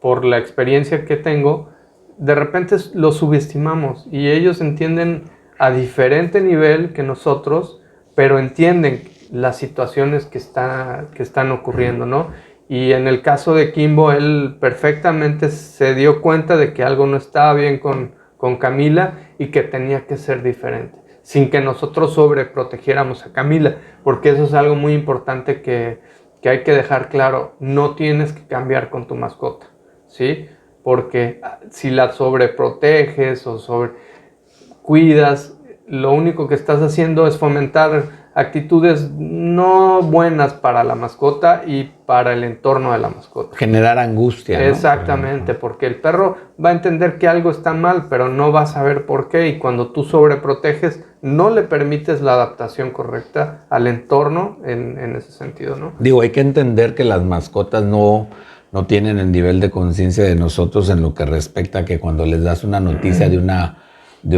por la experiencia que tengo, de repente los subestimamos y ellos entienden a diferente nivel que nosotros, pero entienden las situaciones que están ocurriendo, ¿no? Y en el caso de Kimbo, él perfectamente se dio cuenta de que algo no estaba bien con Camila y que tenía que ser diferente, sin que nosotros sobreprotegiéramos a Camila, porque eso es algo muy importante que hay que dejar claro. No tienes que cambiar con tu mascota, ¿sí? Porque si la sobreproteges o cuidas, lo único que estás haciendo es fomentar actitudes no buenas para la mascota y para el entorno de la mascota. Generar angustia, ¿no? Exactamente, porque el perro va a entender que algo está mal, pero no va a saber por qué, y cuando tú sobreproteges, no le permites la adaptación correcta al entorno en ese sentido, ¿no? Digo, hay que entender que las mascotas no tienen el nivel de conciencia de nosotros en lo que respecta a que cuando les das una noticia de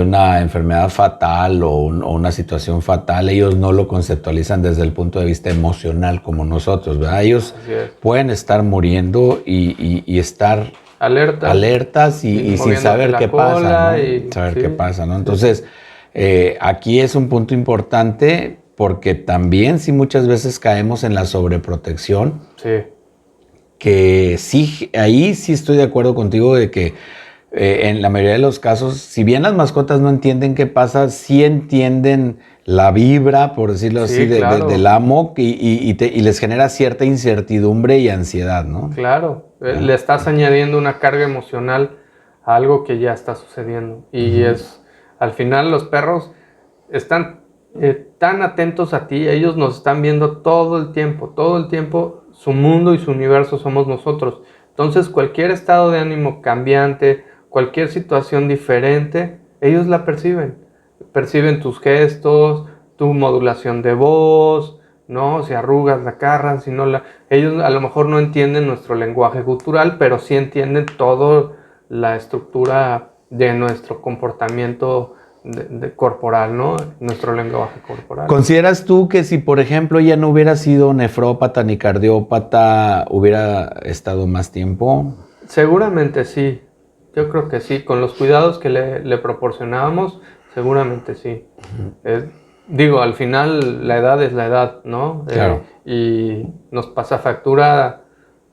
una enfermedad fatal o una situación fatal, ellos no lo conceptualizan desde el punto de vista emocional como nosotros, ¿verdad? Ellos pueden estar muriendo y estar alertas y sin saber qué pasa, ¿no? Saber qué pasa, ¿no? Entonces, aquí es un punto importante porque también sí muchas veces caemos en la sobreprotección. Sí. Que sí, ahí sí estoy de acuerdo contigo de que en la mayoría de los casos, si bien las mascotas no entienden qué pasa, sí entienden la vibra, por decirlo así, claro, del amo y les genera cierta incertidumbre y ansiedad, ¿no? Claro, le estás añadiendo una carga emocional a algo que ya está sucediendo. Y al final los perros están tan atentos a ti, ellos nos están viendo todo el tiempo, su mundo y su universo somos nosotros. Entonces cualquier estado de ánimo cambiante, cualquier situación diferente, ellos la perciben tus gestos, tu modulación de voz, ¿no? Si arrugas la cara, si no ellos a lo mejor no entienden nuestro lenguaje gutural, pero sí entienden toda la estructura de nuestro comportamiento corporal, ¿no? Nuestro lenguaje corporal. ¿Consideras tú que si, por ejemplo, ella no hubiera sido nefrópata ni cardiópata, hubiera estado más tiempo? Seguramente sí. Yo creo que sí. Con los cuidados que le proporcionábamos, seguramente sí. Digo, al final la edad es la edad, ¿no? Claro. Y nos pasa factura,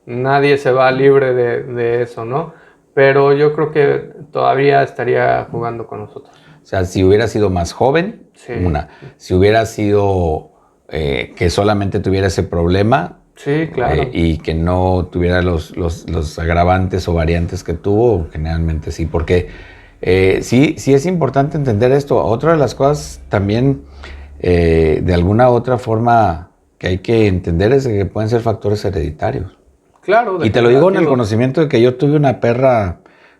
nadie se va libre de eso, ¿no? Pero yo creo que todavía estaría jugando con nosotros. O sea, si hubiera sido más joven, Sí. Si hubiera sido que solamente tuviera ese problema, Sí, claro. y que no tuviera los agravantes o variantes que tuvo, generalmente sí, porque sí es importante entender esto. Otra de las cosas también, de alguna otra forma que hay que entender es que pueden ser factores hereditarios. Claro, Y te lo digo en el degenerativos. conocimiento de que yo tuve una perra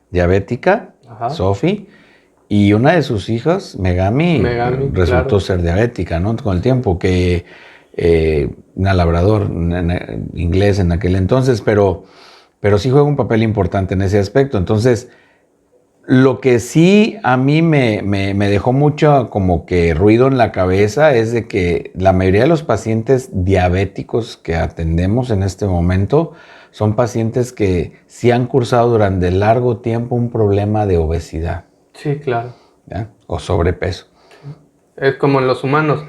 diabética, Ajá. Sophie, y una de sus hijas, Megami, resultó claro. ser diabética, ¿no? Con el tiempo, que una labrador inglés en aquel entonces, pero sí juega un papel importante en ese aspecto. Entonces, lo que sí a mí me dejó mucho como que ruido en la cabeza es de que la mayoría de los pacientes diabéticos que atendemos en este momento son pacientes que sí han cursado durante largo tiempo un problema de obesidad. Sí, claro. ¿Ya? O sobrepeso. Es como en los humanos.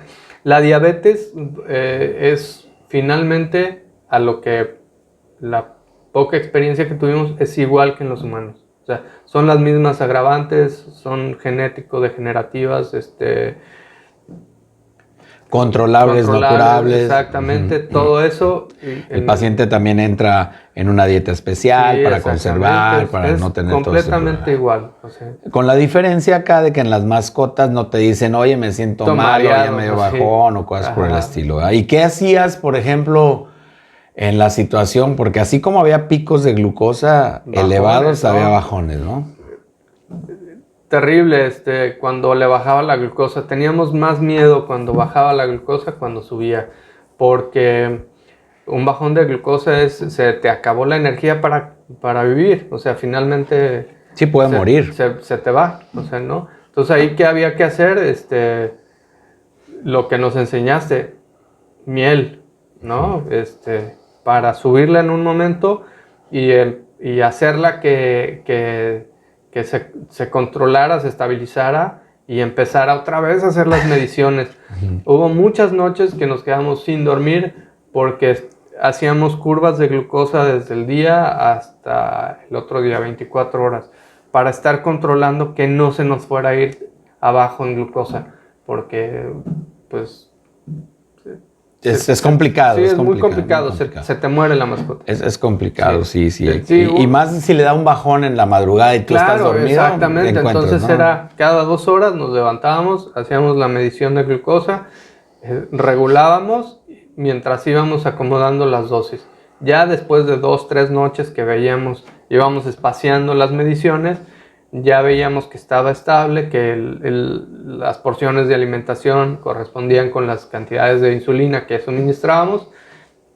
La diabetes es finalmente a lo que la poca experiencia que tuvimos es igual que en los humanos. O sea, son las mismas agravantes, son genético-degenerativas, Controlables, no curables. Exactamente, todo eso. El paciente también entra en una dieta especial Sí, para exactamente. conservar, para Es no tener todo ese completamente problema. igual. O sea, Con la diferencia acá de que en las mascotas no te dicen, oye, me siento Estoy mal, o ya mareado, medio así. bajón, o cosas por el Ajá. estilo, ¿verdad? ¿Y qué hacías, por ejemplo, en la situación? Porque así como había picos de glucosa Bajones, elevados, ¿no? había bajones, ¿no? Terrible, cuando le bajaba la glucosa. Teníamos más miedo cuando bajaba la glucosa cuando subía, porque un bajón de glucosa se te acabó la energía para vivir. O sea, finalmente Sí puede morir. se te va, o sea, ¿no? Entonces ahí, ¿qué había que hacer? Lo que nos enseñaste, miel, ¿no? Para subirla en un momento y hacerla que se controlara, se estabilizara y empezara otra vez a hacer las mediciones. Hubo muchas noches que nos quedamos sin dormir porque hacíamos curvas de glucosa desde el día hasta el otro día, 24 horas, para estar controlando que no se nos fuera a ir abajo en glucosa, porque pues Es complicado. Sí, es muy complicado. complicado. Se te muere la mascota. Es complicado, sí. Sí, Y más si le da un bajón en la madrugada y tú estás dormido. Exactamente. Entonces ¿no? era cada 2 horas nos levantábamos, hacíamos la medición de glucosa, regulábamos mientras íbamos acomodando las dosis. Ya después de 2, 3 noches que íbamos espaciando las mediciones, ya veíamos que estaba estable, que las porciones de alimentación correspondían con las cantidades de insulina que suministrábamos.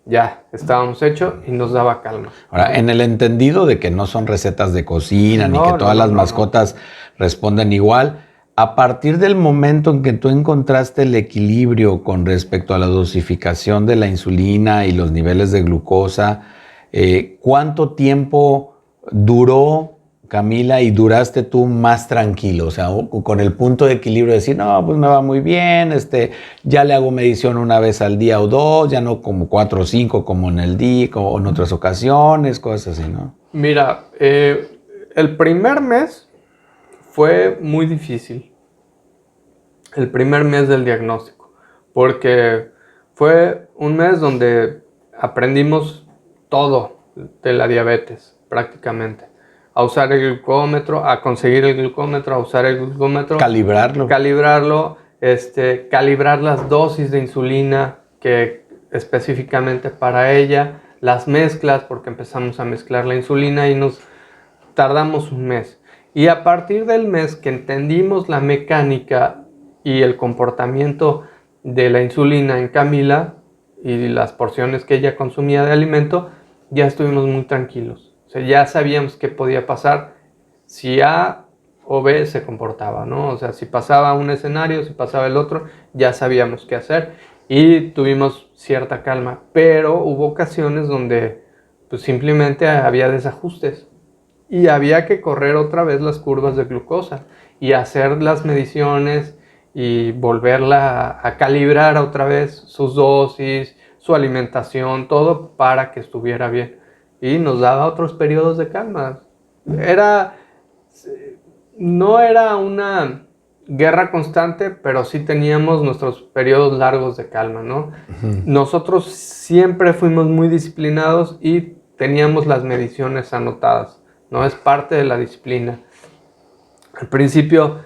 Ya estábamos hechos y nos daba calma. Ahora, en el entendido de que no son recetas de cocina, ni que todas las mascotas responden igual, a partir del momento en que tú encontraste el equilibrio con respecto a la dosificación de la insulina y los niveles de glucosa, ¿cuánto tiempo duró, Camila, y duraste tú más tranquilo? O sea, con el punto de equilibrio de decir, no, pues me va muy bien, ya le hago medición una vez al día o dos, ya no como 4 o 5 como en el día o en otras ocasiones, cosas así, ¿no? Mira, el primer mes fue muy difícil. El primer mes del diagnóstico, porque fue un mes donde aprendimos todo de la diabetes, prácticamente. A usar el glucómetro, a conseguir el glucómetro, a usar el glucómetro. Calibrarlo. Calibrar las dosis de insulina que específicamente para ella, las mezclas, porque empezamos a mezclar la insulina y nos tardamos un mes. Y a partir del mes que entendimos la mecánica y el comportamiento de la insulina en Camila y las porciones que ella consumía de alimento, ya estuvimos muy tranquilos. O sea, ya sabíamos qué podía pasar si A o B se comportaba, ¿no? O sea, si pasaba un escenario, si pasaba el otro, ya sabíamos qué hacer y tuvimos cierta calma. Pero hubo ocasiones donde pues simplemente había desajustes y había que correr otra vez las curvas de glucosa y hacer las mediciones y volverla a calibrar otra vez sus dosis, su alimentación, todo para que estuviera bien. Y nos daba otros periodos de calma. No era una guerra constante, pero sí teníamos nuestros periodos largos de calma, ¿no? Nosotros siempre fuimos muy disciplinados y teníamos las mediciones anotadas, ¿no? Es parte de la disciplina. Al principio,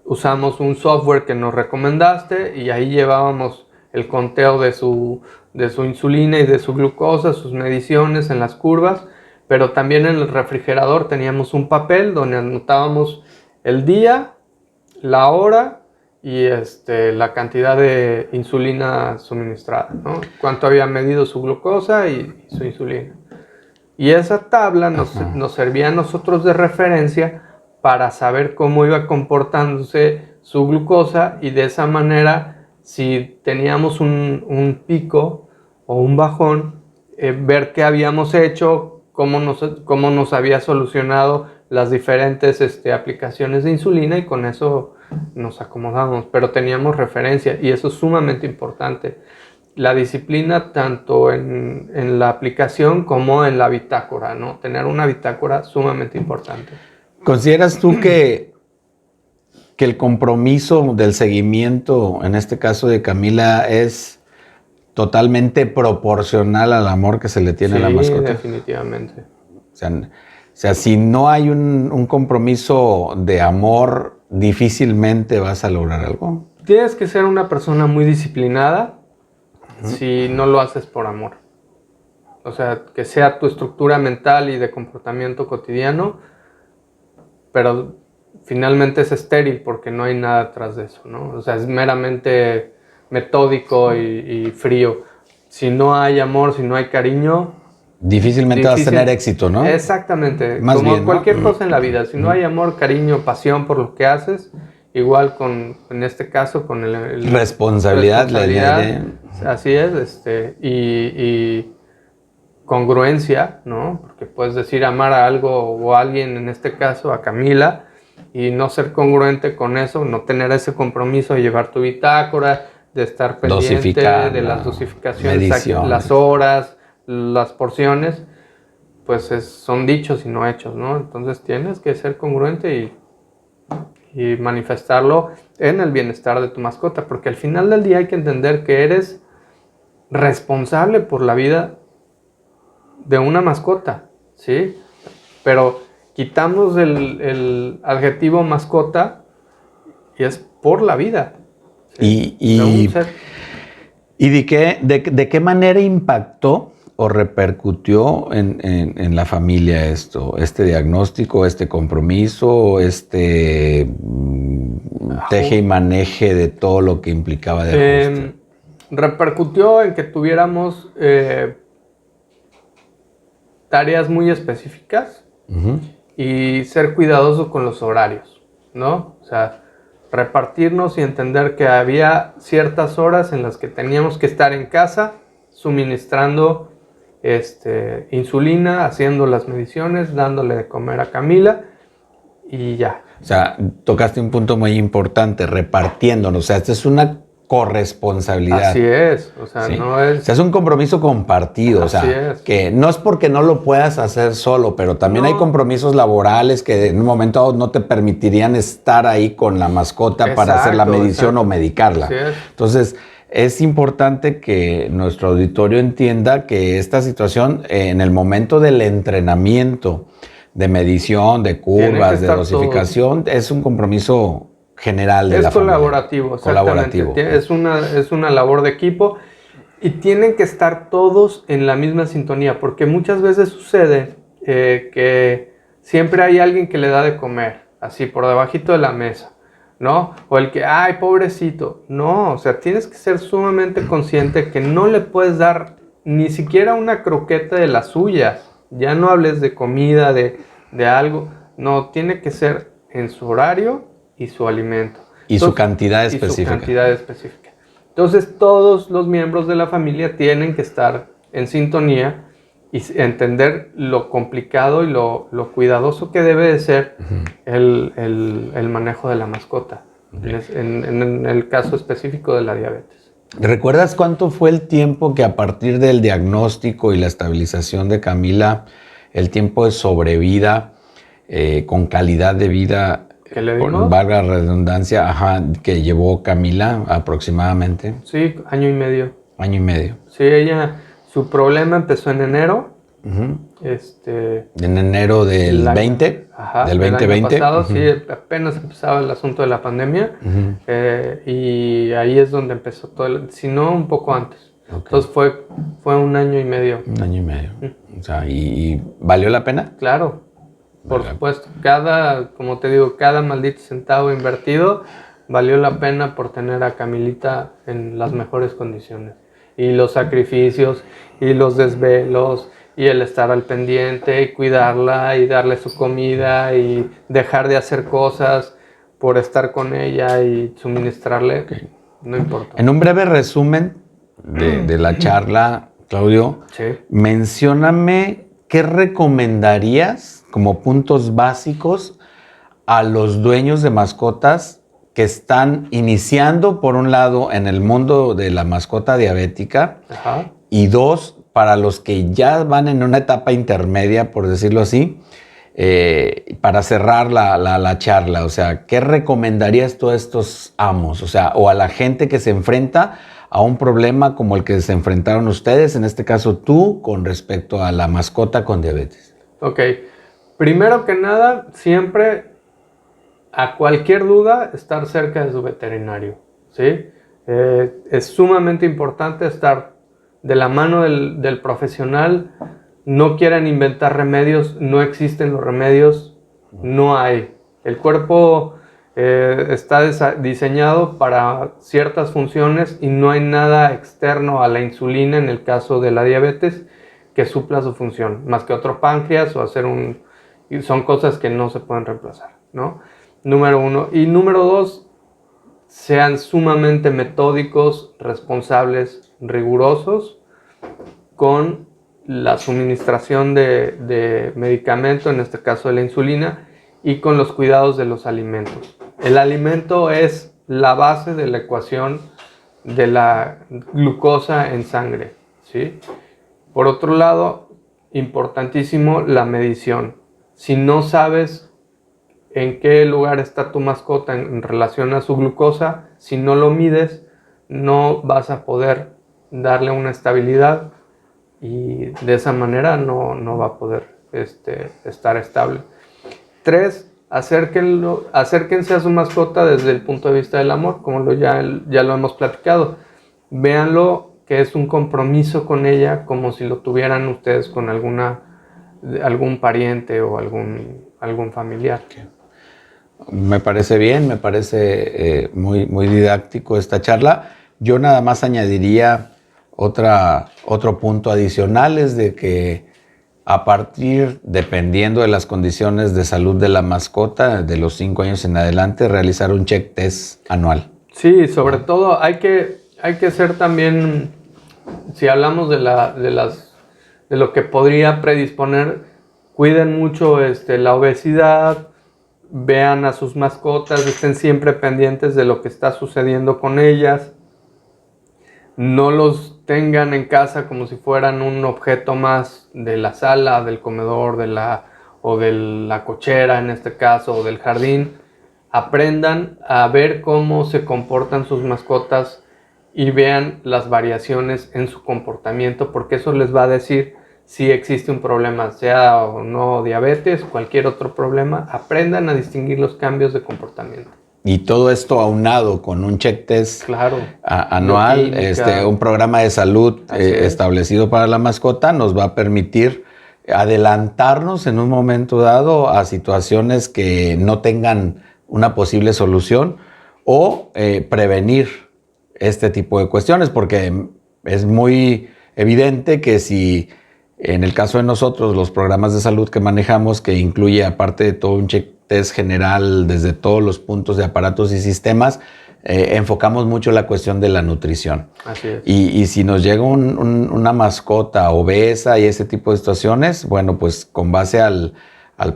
usamos un software que nos recomendaste y ahí llevábamos el conteo de su insulina y de su glucosa, sus mediciones en las curvas, pero también en el refrigerador teníamos un papel donde anotábamos el día, la hora y la cantidad de insulina suministrada, ¿no? Cuánto había medido su glucosa y su insulina. Y esa tabla nos servía a nosotros de referencia para saber cómo iba comportándose su glucosa y de esa manera, si teníamos un pico o un bajón, ver qué habíamos hecho, cómo nos había solucionado las diferentes aplicaciones de insulina, y con eso nos acomodamos, pero teníamos referencia y eso es sumamente importante. La disciplina tanto en la aplicación como en la bitácora, ¿no? Tener una bitácora sumamente importante. ¿Consideras tú que el compromiso del seguimiento, en este caso de Camila, es totalmente proporcional al amor que se le tiene a la mascota? Sí, definitivamente. O sea, si no hay un compromiso de amor, difícilmente vas a lograr algo. Tienes que ser una persona muy disciplinada si no lo haces por amor. O sea, que sea tu estructura mental y de comportamiento cotidiano, pero finalmente es estéril porque no hay nada atrás de eso, ¿no? O sea, es meramente metódico y frío. Si no hay amor, si no hay cariño, difícilmente vas a tener éxito, ¿no? Exactamente. Más como bien, ¿no? Cualquier cosa en la vida. Si no hay amor, cariño, pasión por lo que haces, igual en este caso con el responsabilidad. Así es, y congruencia, ¿no? Porque puedes decir amar a algo o a alguien, en este caso a Camila, y no ser congruente con eso, no tener ese compromiso de llevar tu bitácora, de estar pendiente de las dosificaciones, mediciones, las horas, las porciones, pues son dichos y no hechos, ¿no? Entonces tienes que ser congruente y manifestarlo en el bienestar de tu mascota, porque al final del día hay que entender que eres responsable por la vida de una mascota, ¿sí? Pero quitamos el adjetivo mascota y es por la vida, ¿sí? ¿Y de qué manera impactó o repercutió en la familia este diagnóstico, este compromiso, teje y maneje de todo lo que implicaba de ajuste? Repercutió en que tuviéramos tareas muy específicas y ser cuidadoso con los horarios, ¿no? O sea, repartirnos y entender que había ciertas horas en las que teníamos que estar en casa suministrando insulina, haciendo las mediciones, dándole de comer a Camila y ya. O sea, tocaste un punto muy importante, repartiéndonos. O sea, esta es una corresponsabilidad. Así es, o sea, sí. no es... O sea, es un compromiso compartido, Así o sea, es. Que no es porque no lo puedas hacer solo, pero también hay compromisos laborales que en un momento no te permitirían estar ahí con la mascota para hacer la medición o medicarla. Así es. Entonces, es importante que nuestro auditorio entienda que esta situación, en el momento del entrenamiento, de medición, de curvas, de dosificación, es un compromiso general de la familia. Es colaborativo, exactamente. Es una labor de equipo y tienen que estar todos en la misma sintonía, porque muchas veces sucede que siempre hay alguien que le da de comer, así por debajito de la mesa, ¿no? O el que, ay, pobrecito. No, o sea, tienes que ser sumamente consciente que no le puedes dar ni siquiera una croqueta de las suyas. Ya no hables de comida, de algo. No, tiene que ser en su horario y su alimento. Y su cantidad específica. Entonces, todos los miembros de la familia tienen que estar en sintonía y entender lo complicado y lo cuidadoso que debe de ser el manejo de la mascota. en el caso específico de la diabetes. ¿Recuerdas cuánto fue el tiempo que a partir del diagnóstico y la estabilización de Camila, el tiempo de sobrevida con calidad de vida, ¿Qué le dimos? valga la redundancia, que llevó Camila aproximadamente? Sí, año y medio. Año y medio. Sí, su problema empezó en enero. En enero del 20, del 2020. El año pasado, sí, apenas empezaba el asunto de la pandemia. Y ahí es donde empezó todo, si no, un poco antes. Okay. Entonces fue un año y medio. Un año y medio. O sea, ¿y valió la pena? Claro, por supuesto. Como te digo, cada maldito centavo invertido valió la pena por tener a Camilita en las mejores condiciones. Y los sacrificios, y los desvelos, y el estar al pendiente, y cuidarla, y darle su comida, y dejar de hacer cosas por estar con ella y suministrarle, okay. No importa. En un breve resumen de la charla, Claudio, sí. Mencióname qué recomendarías como puntos básicos a los dueños de mascotas que están iniciando, por un lado, en el mundo de la mascota diabética, Ajá. Y dos, para los que ya van en una etapa intermedia, por decirlo así, para cerrar la charla. O sea, ¿qué recomendarías tú a estos amos? O sea, o a la gente que se enfrenta a un problema como el que se enfrentaron ustedes, en este caso tú, con respecto a la mascota con diabetes. Ok. Primero que nada, siempre, a cualquier duda, estar cerca de su veterinario, ¿sí? Es sumamente importante estar de la mano del profesional. No quieran inventar remedios, no existen los remedios, no hay. El cuerpo está diseñado para ciertas funciones y no hay nada externo a la insulina, en el caso de la diabetes, que supla su función, más que otro páncreas o hacer son cosas que no se pueden reemplazar, ¿no? Número uno. Y número dos, sean sumamente metódicos, responsables, rigurosos con la suministración de medicamento, en este caso de la insulina, y con los cuidados de los alimentos. El alimento es la base de la ecuación de la glucosa en sangre, ¿sí? Por otro lado, importantísimo la medición. Si no sabes en qué lugar está tu mascota en relación a su glucosa, si no lo mides, no vas a poder darle una estabilidad y de esa manera no va a poder estar estable. 3, acérquense a su mascota desde el punto de vista del amor, como ya lo hemos platicado. Véanlo que es un compromiso con ella, como si lo tuvieran ustedes con algún pariente o algún familiar. Me parece bien, me parece muy, muy didáctico esta charla. Yo nada más añadiría otro punto adicional, es de que a partir, dependiendo de las condiciones de salud de la mascota, de los 5 años en adelante, realizar un check test anual. Sí, sobre todo hay que ser también, si hablamos de lo que podría predisponer, cuiden mucho la obesidad, vean a sus mascotas, estén siempre pendientes de lo que está sucediendo con ellas. No los tengan en casa como si fueran un objeto más de la sala, del comedor, o de la cochera en este caso, o del jardín. Aprendan a ver cómo se comportan sus mascotas y vean las variaciones en su comportamiento, porque eso les va a decir si existe un problema, sea o no diabetes, cualquier otro problema. Aprendan a distinguir los cambios de comportamiento. Y todo esto aunado con un check test anual, un programa de salud establecido para la mascota, nos va a permitir adelantarnos en un momento dado a situaciones que no tengan una posible solución o prevenir este tipo de cuestiones, porque es muy evidente que si en el caso de nosotros los programas de salud que manejamos, que incluye aparte de todo un check test general desde todos los puntos de aparatos y sistemas, enfocamos mucho la cuestión de la nutrición. Así es. Y si nos llega una mascota obesa y ese tipo de situaciones, bueno, pues con base al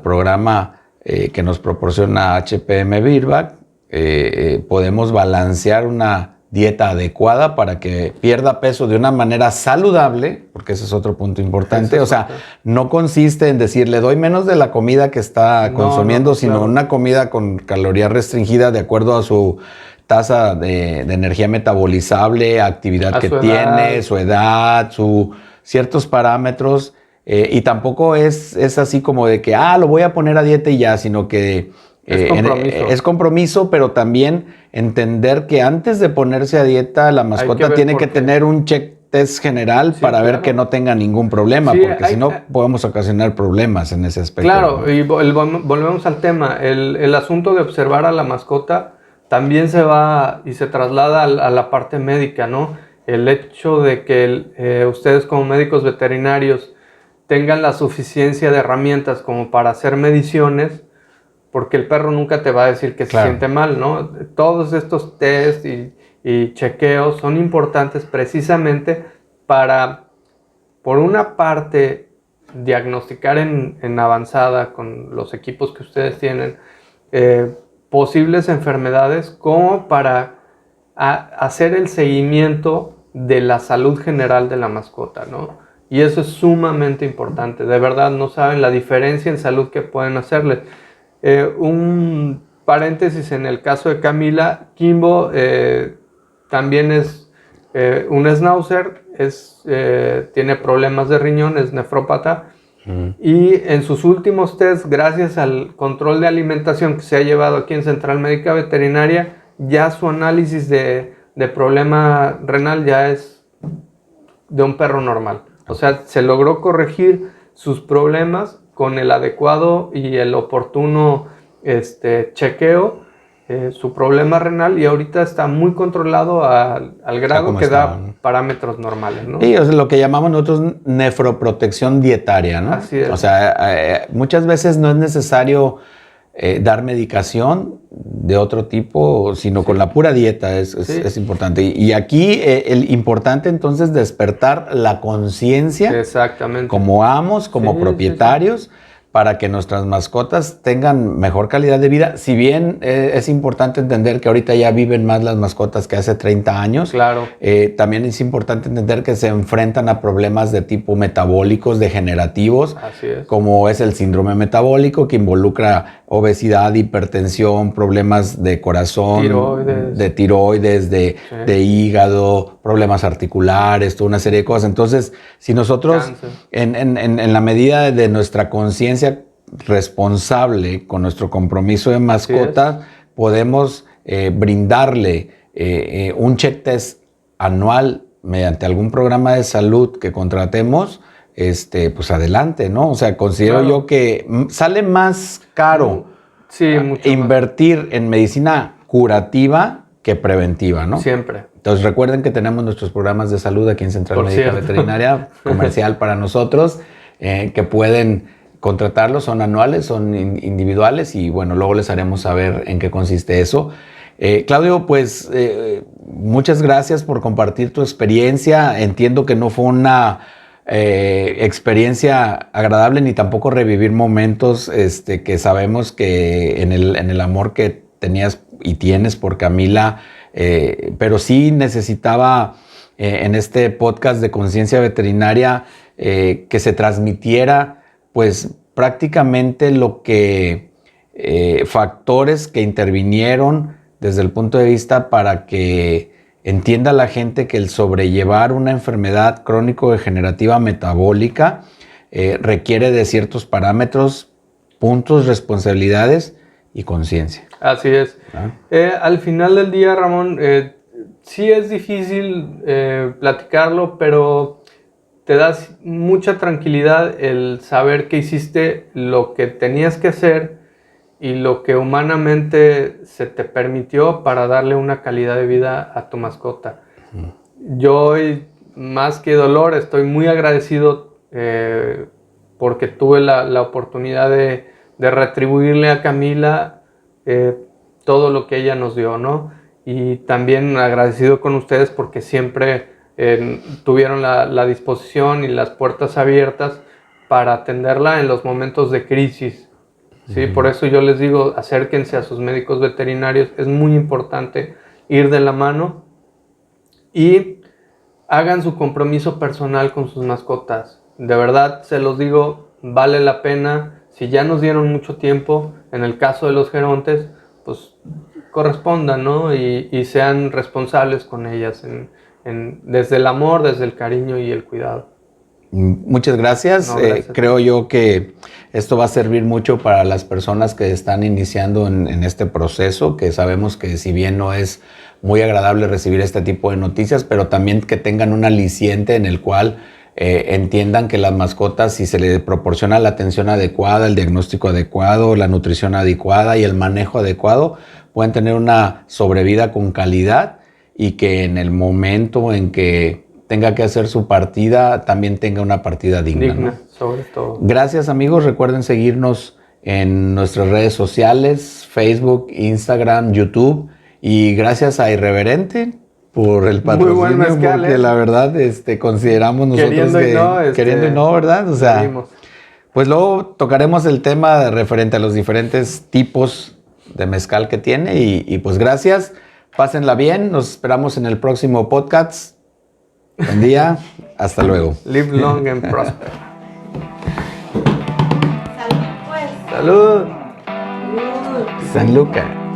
programa que nos proporciona HPM Virbac, podemos balancear una dieta adecuada para que pierda peso de una manera saludable, porque ese es otro punto importante. O sea, no consiste en decir, le doy menos de la comida que está consumiendo, sino claro, una comida con calorías restringidas de acuerdo a su tasa de energía metabolizable, actividad que tiene, su edad, ciertos parámetros. Y tampoco es así como de que, lo voy a poner a dieta y ya, sino que es compromiso, pero también entender que antes de ponerse a dieta, la mascota tiene que tener un check test general para ver que no tenga ningún problema, porque si no podemos ocasionar problemas en ese aspecto. Claro, ¿no? Y volvemos al tema, el asunto de observar a la mascota también se va y se traslada a la parte médica, ¿no? El hecho de que ustedes como médicos veterinarios tengan la suficiencia de herramientas como para hacer mediciones, porque el perro nunca te va a decir que se siente mal, ¿no? Todos estos tests y chequeos son importantes precisamente para, por una parte, diagnosticar en avanzada con los equipos que ustedes tienen posibles enfermedades, como para hacer el seguimiento de la salud general de la mascota, ¿no? Y eso es sumamente importante. De verdad, no saben la diferencia en salud que pueden hacerles. Un paréntesis en el caso de Camila, Kimbo también es un schnauzer, tiene problemas de riñón, es nefrópata. Y en sus últimos test, gracias al control de alimentación que se ha llevado aquí en Central Médica Veterinaria, ya su análisis de problema renal ya es de un perro normal. O sea, se logró corregir sus problemas con el adecuado y el oportuno chequeo, su problema renal, y ahorita está muy controlado al grado que da parámetros normales, ¿no? Sí, o sea, lo que llamamos nosotros nefroprotección dietaria, ¿no? Así es. O sea, muchas veces no es necesario dar medicación de otro tipo, sino con la pura dieta es importante. Y aquí el importante entonces despertar la conciencia como amos, como propietarios, para que nuestras mascotas tengan mejor calidad de vida. Si bien es importante entender que ahorita ya viven más las mascotas que hace 30 años, también es importante entender que se enfrentan a problemas de tipo metabólicos, degenerativos, como es el síndrome metabólico, que involucra obesidad, hipertensión, problemas de corazón, de tiroides, de hígado, problemas articulares, toda una serie de cosas. Entonces, si nosotros en la medida de nuestra conciencia responsable con nuestro compromiso de mascota, podemos brindarle un check test anual mediante algún programa de salud que contratemos, pues adelante, ¿no? O sea, considero yo que sale más caro invertir en medicina curativa que preventiva, ¿no? Siempre. Entonces recuerden que tenemos nuestros programas de salud aquí en Central Médica Veterinaria, comercial para nosotros, que pueden contratarlos, son anuales, son individuales, y bueno, luego les haremos saber en qué consiste eso. Claudio, pues muchas gracias por compartir tu experiencia. Entiendo que no fue una experiencia agradable, ni tampoco revivir momentos que sabemos que en el amor que tenías y tienes por Camila, pero sí necesitaba en este podcast de Conciencia Veterinaria que se transmitiera pues prácticamente lo que factores que intervinieron desde el punto de vista para que entienda la gente que el sobrellevar una enfermedad crónico-degenerativa metabólica requiere de ciertos parámetros, puntos, responsabilidades y conciencia. Así es. Al final del día, Ramón, sí es difícil platicarlo, pero te das mucha tranquilidad el saber que hiciste lo que tenías que hacer y lo que humanamente se te permitió para darle una calidad de vida a tu mascota. Yo, más que dolor, estoy muy agradecido porque tuve la oportunidad de retribuirle a Camila todo lo que ella nos dio, ¿no? Y también agradecido con ustedes porque siempre tuvieron la disposición y las puertas abiertas para atenderla en los momentos de crisis. ¿sí? Por eso yo les digo, acérquense a sus médicos veterinarios. Es muy importante ir de la mano y hagan su compromiso personal con sus mascotas. De verdad, se los digo, vale la pena. Si ya nos dieron mucho tiempo, en el caso de los gerontes, pues correspondan, ¿no? Y sean responsables con ellas desde el amor, desde el cariño y el cuidado. Muchas gracias. No, gracias. Creo yo que esto va a servir mucho para las personas que están iniciando en este proceso, que sabemos que si bien no es muy agradable recibir este tipo de noticias, pero también que tengan un aliciente en el cual entiendan que las mascotas, si se les proporciona la atención adecuada, el diagnóstico adecuado, la nutrición adecuada y el manejo adecuado, pueden tener una sobrevida con calidad y que en el momento en que tenga que hacer su partida, también tenga una partida digna, ¿no? Sobre todo. Gracias, amigos. Recuerden seguirnos en nuestras redes sociales, Facebook, Instagram, YouTube. Y gracias a Irreverente por el patrocinio. Muy buen mezcal, porque la verdad consideramos nosotros queriendo que... y no, queriendo y no, ¿verdad? O sea, seguimos. pues luego tocaremos el tema referente a los diferentes tipos de mezcal que tiene. Y pues gracias. Pásenla bien. Nos esperamos en el próximo podcast. Buen día, hasta luego. Live long and prosper. Salud, pues. Salud. Salud. San Lucas.